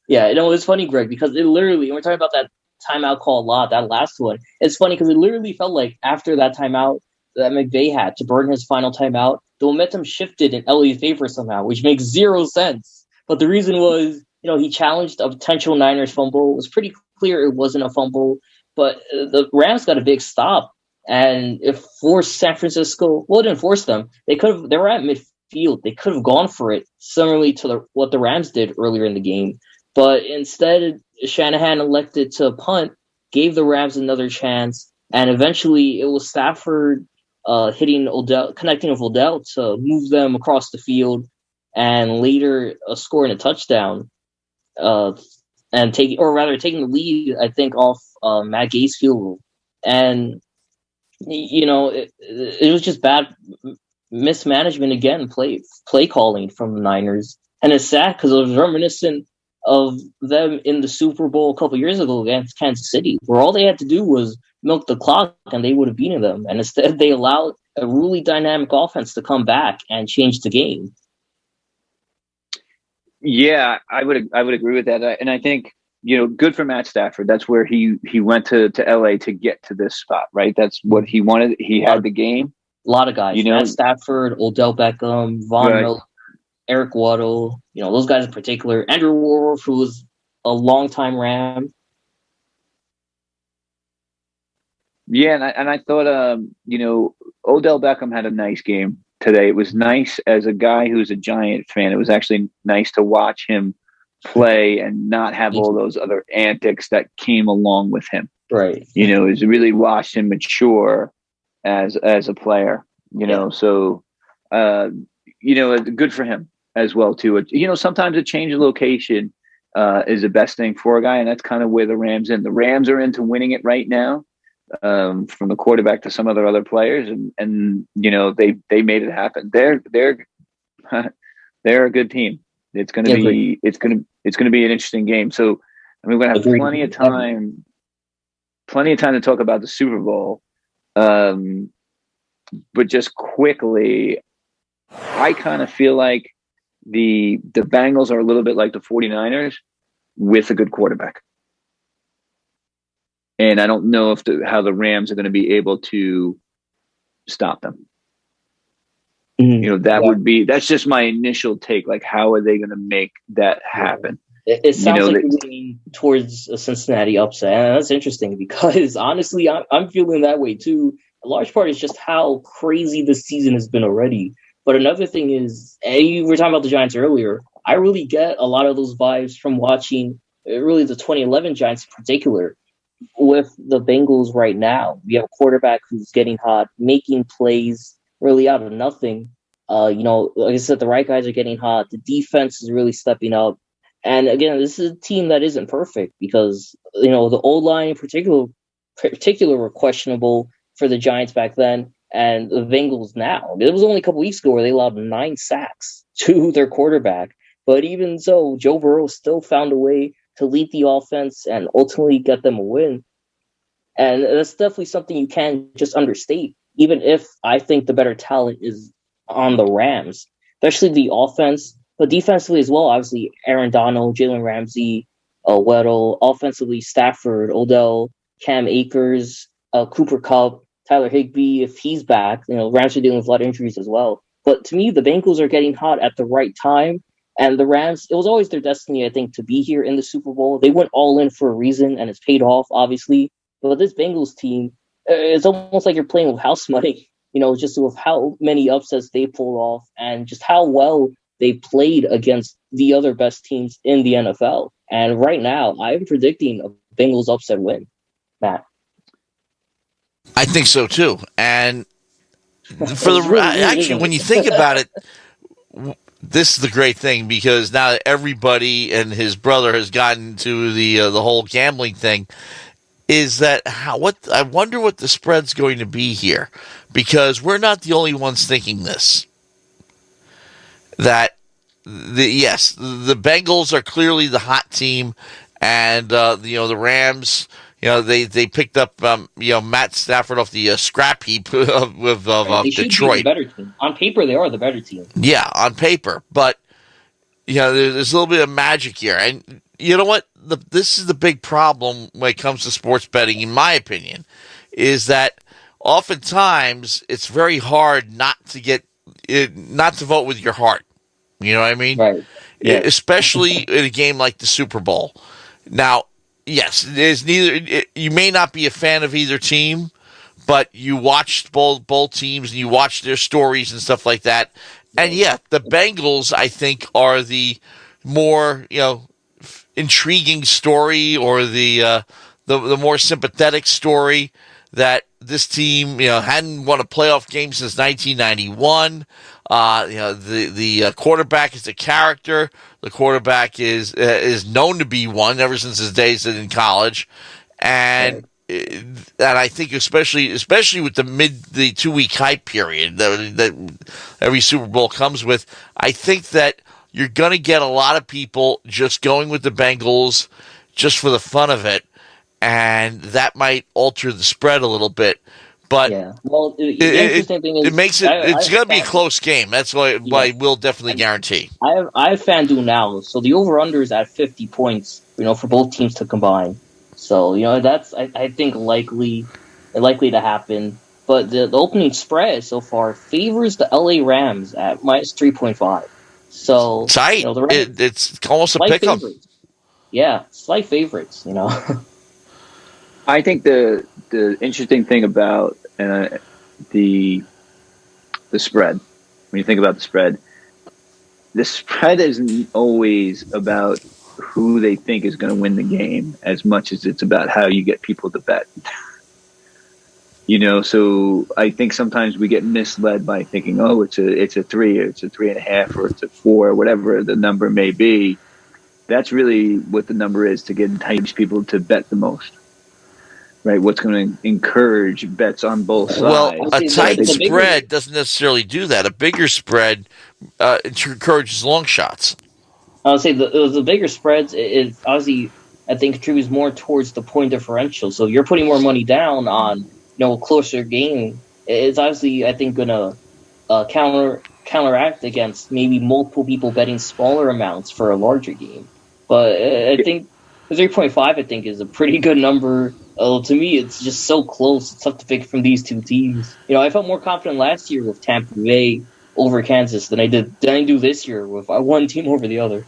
It's funny, Greg, because it literally, we're talking about that timeout call a lot, that last one. It's funny because it literally felt like after that timeout that McVay had to burn his final timeout, the momentum shifted in LA's favor somehow, which makes zero sense. But the reason was, he challenged a potential Niners fumble. It was pretty clear it wasn't a fumble, but the Rams got a big stop, and it forced San Francisco. Well, it didn't force them. They were at midfield. They could have gone for it, similarly to what the Rams did earlier in the game. But instead, Shanahan elected to punt, gave the Rams another chance, and eventually it was Stafford hitting Odell, connecting with Odell to move them across the field, and later scoring a touchdown, and taking the lead, I think, off Matt Gay's field goal. And it was just bad mismanagement again, play calling from the Niners, and it's sad because it was reminiscent of them in the Super Bowl a couple years ago against Kansas City, where all they had to do was milk the clock and they would have beaten them. And instead, they allowed a really dynamic offense to come back and change the game. Yeah, I would agree with that, and I think good for Matt Stafford. That's where he went to LA to get to this spot, right? That's what he wanted. He had the game. A lot of guys, Matt Stafford, Odell Beckham, Von Miller, Eric Waddle, those guys in particular. Andrew Warhorf, who was a longtime Ram. Yeah, and I thought, Odell Beckham had a nice game today. It was nice as a guy who's a Giant fan. It was actually nice to watch him play and not have all those other antics that came along with him. Right. It really watched him mature as a player. So good for him as well too. Sometimes a change of location is the best thing for a guy, and that's kind of where the Rams in. The Rams are into winning it right now, from the quarterback to some other players, and they made it happen. They're a good team. It's going to be an interesting game. So we're going to have plenty of time to talk about the Super Bowl. But just quickly, I kind of feel like the Bengals are a little bit like the 49ers with a good quarterback. And I don't know how the Rams are going to be able to stop them. Mm-hmm. That's just my initial take. Like, how are they going to make that happen? It sounds like you're leaning towards a Cincinnati upset. And that's interesting because honestly, I'm feeling that way too. A large part is just how crazy this season has been already. But another thing is, we were talking about the Giants earlier. I really get a lot of those vibes from watching really the 2011 Giants in particular. With the Bengals right now, we have a quarterback who's getting hot, making plays really out of nothing. Like I said, the right guys are getting hot. The defense is really stepping up. And again, this is a team that isn't perfect because, the O-line in particular were questionable for the Giants back then and the Bengals now. It was only a couple weeks ago where they allowed 9 sacks to their quarterback. But even so, Joe Burrow still found a way to lead the offense and ultimately get them a win. And that's definitely something you can't just understate, even if I think the better talent is on the Rams, especially the offense, but defensively as well. Obviously, Aaron Donald, Jalen Ramsey, Weddle, offensively, Stafford, Odell, Cam Akers, Cooper Kupp, Tyler Higbee, if he's back. Rams are dealing with a lot of injuries as well. But to me, the Bengals are getting hot at the right time. And the Rams, it was always their destiny, I think, to be here in the Super Bowl. They went all in for a reason, and it's paid off, obviously. But this Bengals team, it's almost like you're playing with house money, just with how many upsets they pulled off and just how well they played against the other best teams in the NFL. And right now, I'm predicting a Bengals upset win, Matt. I think so, too. And actually, when you think about it, this is the great thing because now everybody and his brother has gotten to the whole gambling thing. Is that I wonder what the spread's going to be here, because we're not the only ones thinking this. That the Bengals are clearly the hot team, and the Rams, they picked up Matt Stafford off the scrap heap of They should Detroit. be the better team. On paper, they are the better team. Yeah, on paper, but there's a little bit of magic here, and you know what? This is the big problem when it comes to sports betting, in my opinion, is that oftentimes it's very hard not to vote with your heart. You know what I mean? Right. Yeah. Especially in a game like the Super Bowl. Now, yes, you may not be a fan of either team, but you watched both teams and you watched their stories and stuff like that. And yeah, the Bengals, I think, are the more intriguing story, or the more sympathetic story, that this team hadn't won a playoff game since 1991. The quarterback is a character. The quarterback is known to be one ever since his days in college, and I think especially with the 2 week hype period that every Super Bowl comes with, I think that you're going to get a lot of people just going with the Bengals just for the fun of it, and that might alter the spread a little bit. But yeah, well, the interesting thing is it makes it's going to be a close game. That's why we'll definitely guarantee. I have FanDuel now, so the over/under is at 50 points. For both teams to combine. So that's I think likely to happen. But the opening spread so far favors the LA Rams at minus 3.5. So tight. It's almost a pick-em. Yeah, slight favorites. I think the interesting thing about the spread, when you think about the spread isn't always about who they think is going to win the game as much as it's about how you get people to bet. So I think sometimes we get misled by thinking, oh, it's a 3, or it's a 3.5, or it's a 4, whatever the number may be. That's really what the number is to entice people to bet the most. Right, what's going to encourage bets on both sides? Well, a tight spread doesn't necessarily do that. A bigger spread encourages long shots. I would say the bigger spreads, it obviously, I think, contributes more towards the point differential. So you're putting more money down on a closer game. It's obviously, I think, going to counteract against maybe multiple people betting smaller amounts for a larger game. But I think the 3.5, I think, is a pretty good number. To me, it's just so close. It's tough to pick from these two teams. I felt more confident last year with Tampa Bay over Kansas than I do this year with one team over the other.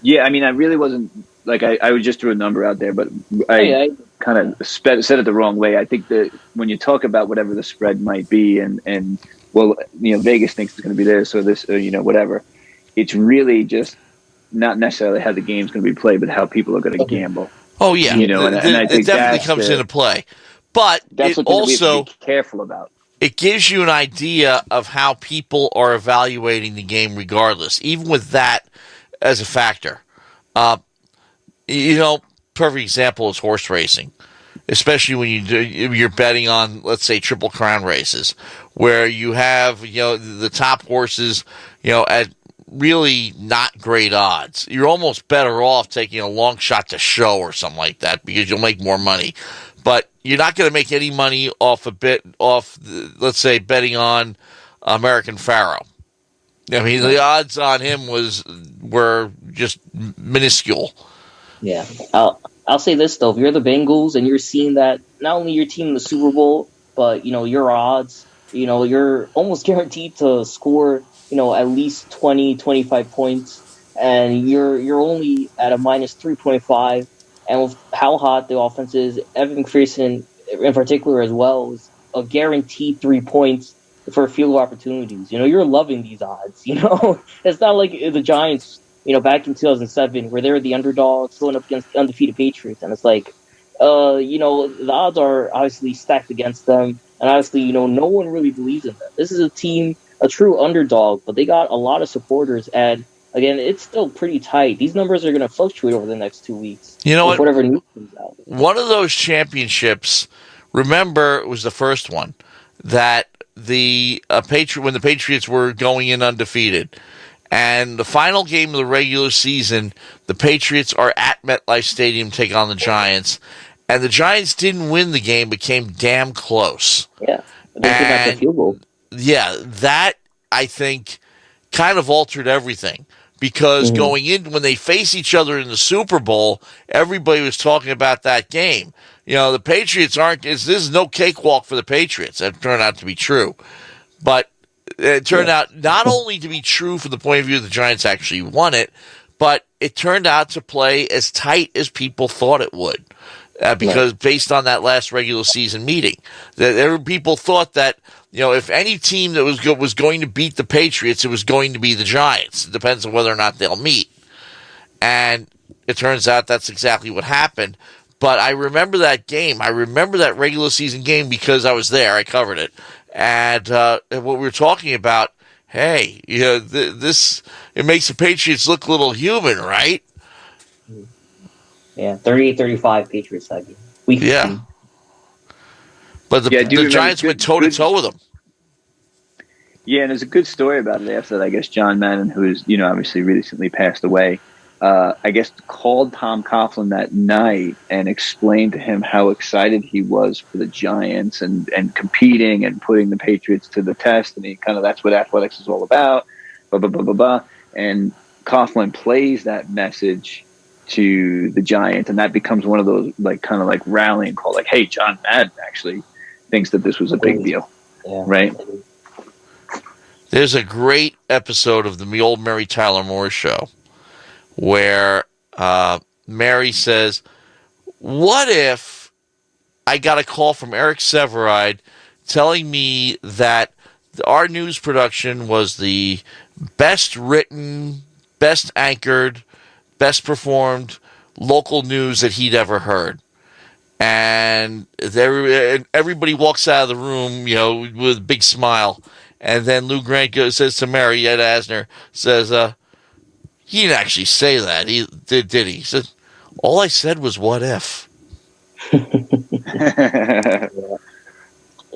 Yeah, I mean, I really wasn't I would just throw a number out there, but I kind of said it the wrong way. I think that when you talk about whatever the spread might be, and Vegas thinks it's going to be there, so this whatever, it's really just not necessarily how the game's going to be played, but how people are going to gamble. Oh yeah, and I think it definitely comes into play, but that's it what also we have to be careful about. It gives you an idea of how people are evaluating the game, regardless, even with that as a factor. Perfect example is horse racing, especially when you're betting on, let's say, Triple Crown races, where you have the top horses at really not great odds. You're almost better off taking a long shot to show or something like that, because you'll make more money. But you're not going to make any money off let's say, betting on American Pharaoh. I mean, the odds on him were just minuscule. Yeah. I'll say this, though. If you're the Bengals and you're seeing that not only your team in the Super Bowl, but, your odds, you're almost guaranteed to score, at least 20, 25 points, and you're only at a minus 3.5, and with how hot the offense is, Evan McPherson in particular as well is a guaranteed 3 points for field goal opportunities. You're loving these odds. It's not like the Giants, back in 2007, where they were the underdogs going up against the undefeated Patriots, and it's like, the odds are obviously stacked against them, and obviously, no one really believes in them. This is a team, a true underdog, but they got a lot of supporters, and again, it's still pretty tight. These numbers are going to fluctuate over the next 2 weeks. You know what? Whatever news comes out. One of those championships, remember, it was the first one that when the Patriots were going in undefeated, and the final game of the regular season, the Patriots are at MetLife Stadium taking on the Giants, And the Giants didn't win the game, but came damn close. Yeah. They came back to field goal. Yeah, that, I think, kind of altered everything. Because going in, when they face each other in the Super Bowl, everybody was talking about that game. The Patriots this is no cakewalk for the Patriots. That turned out to be true. But it turned out not only to be true from the point of view the Giants actually won it, but it turned out to play as tight as people thought it would. Because based on that last regular season meeting, people thought that if any team that was going to beat the Patriots, it was going to be the Giants. It depends on whether or not they'll meet, and it turns out that's exactly what happened. But I remember that game. I remember that regular season game because I was there. I covered it, and what we were talking about. Hey, this it makes the Patriots look a little human, right? Yeah, 38-35 Patriots that game. Yeah. But the Giants went toe-to-toe with them. Yeah, and there's a good story about it after that. I guess John Madden, who is, obviously recently passed away, I guess called Tom Coughlin that night and explained to him how excited he was for the Giants and competing and putting the Patriots to the test. And that's what athletics is all about, blah, blah, blah, blah, blah. And Coughlin plays that message to the Giants, and that becomes one of those rallying call, hey, John Madden actually thinks that this was a big deal, right? There's a great episode of the old Mary Tyler Moore show where Mary says, what if I got a call from Eric Severide telling me that our news production was the best written, best anchored, best performed local news that he'd ever heard. And everybody walks out of the room, with a big smile. And then Lou Grant says to Mary, Ed Asner, says, he didn't actually say that, did he? He said, all I said was, what if?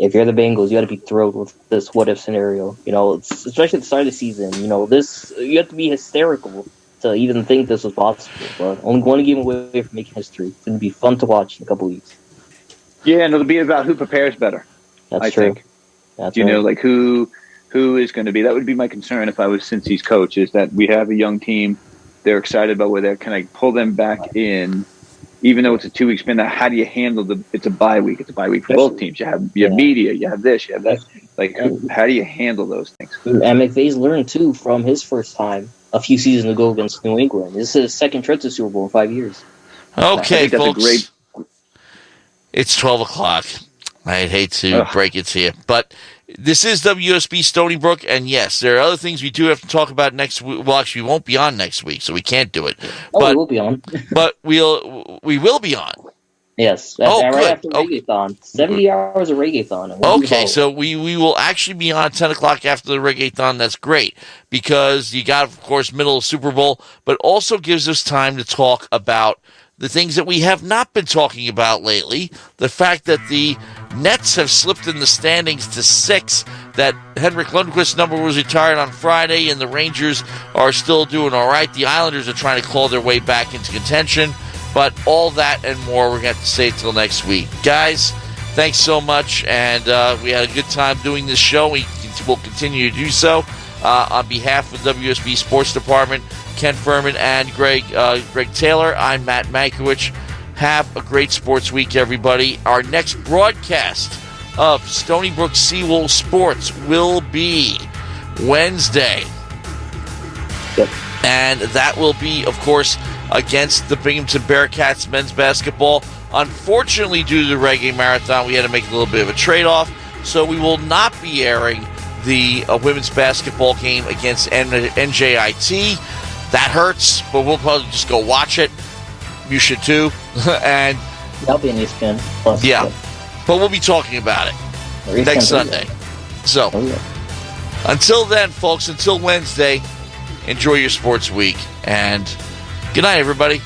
If you're the Bengals, you got to be thrilled with this what if scenario. Especially at the start of the season. You have to be hysterical to even think this was possible. But only one game away from making history. It's going to be fun to watch in a couple weeks. Yeah, and it'll be about who prepares better. That's true. Think. That's right. Who is going to be. That would be my concern if I was Cincy's coach, is that we have a young team. They're excited about where they're. Can I pull them back in, even though it's a 2-week spin? Now, how do you handle it's a bye week? It's a bye week for both teams. You have media, you have this, you have that. How do you handle those things? And McVay's learned too from his first time a few seasons ago against New England. This is his second trip to Super Bowl in 5 years. Okay, folks. It's 12 o'clock. I'd hate to break it to you, but this is WUSB Stony Brook, and yes, there are other things we do have to talk about next week. Well, actually, we won't be on next week, so we can't do it. We will be on. But we will be on. Yes. Right after Reggaeton. 70 hours of Reggaeton. Okay, so we will actually be on at 10 o'clock after the Reggaeton. That's great, because you got, of course, middle of Super Bowl, but also gives us time to talk about the things that we have not been talking about lately. The fact that the Nets have slipped in the standings to 6, that Henrik Lundqvist's number was retired on Friday, and the Rangers are still doing all right. The Islanders are trying to claw their way back into contention. But all that and more, we're going to have to say until next week. Guys, thanks so much, and we had a good time doing this show. We will continue to do so. On behalf of the WSB Sports Department, Ken Furman and Greg Taylor, I'm Matt Mankiewicz. Have a great sports week, everybody. Our next broadcast of Stony Brook Seawolf Sports will be Wednesday. Yep. And that will be, of course, against the Binghamton Bearcats men's basketball. Unfortunately, due to the Reggae Marathon, we had to make a little bit of a trade-off, so we will not be airing the women's basketball game against NJIT. That hurts, but we'll probably just go watch it. You should too. And that'll be an ESPN Plus. Yeah, but we'll be talking about it next Sunday. So, until then, folks, until Wednesday, enjoy your sports week, and good night, everybody.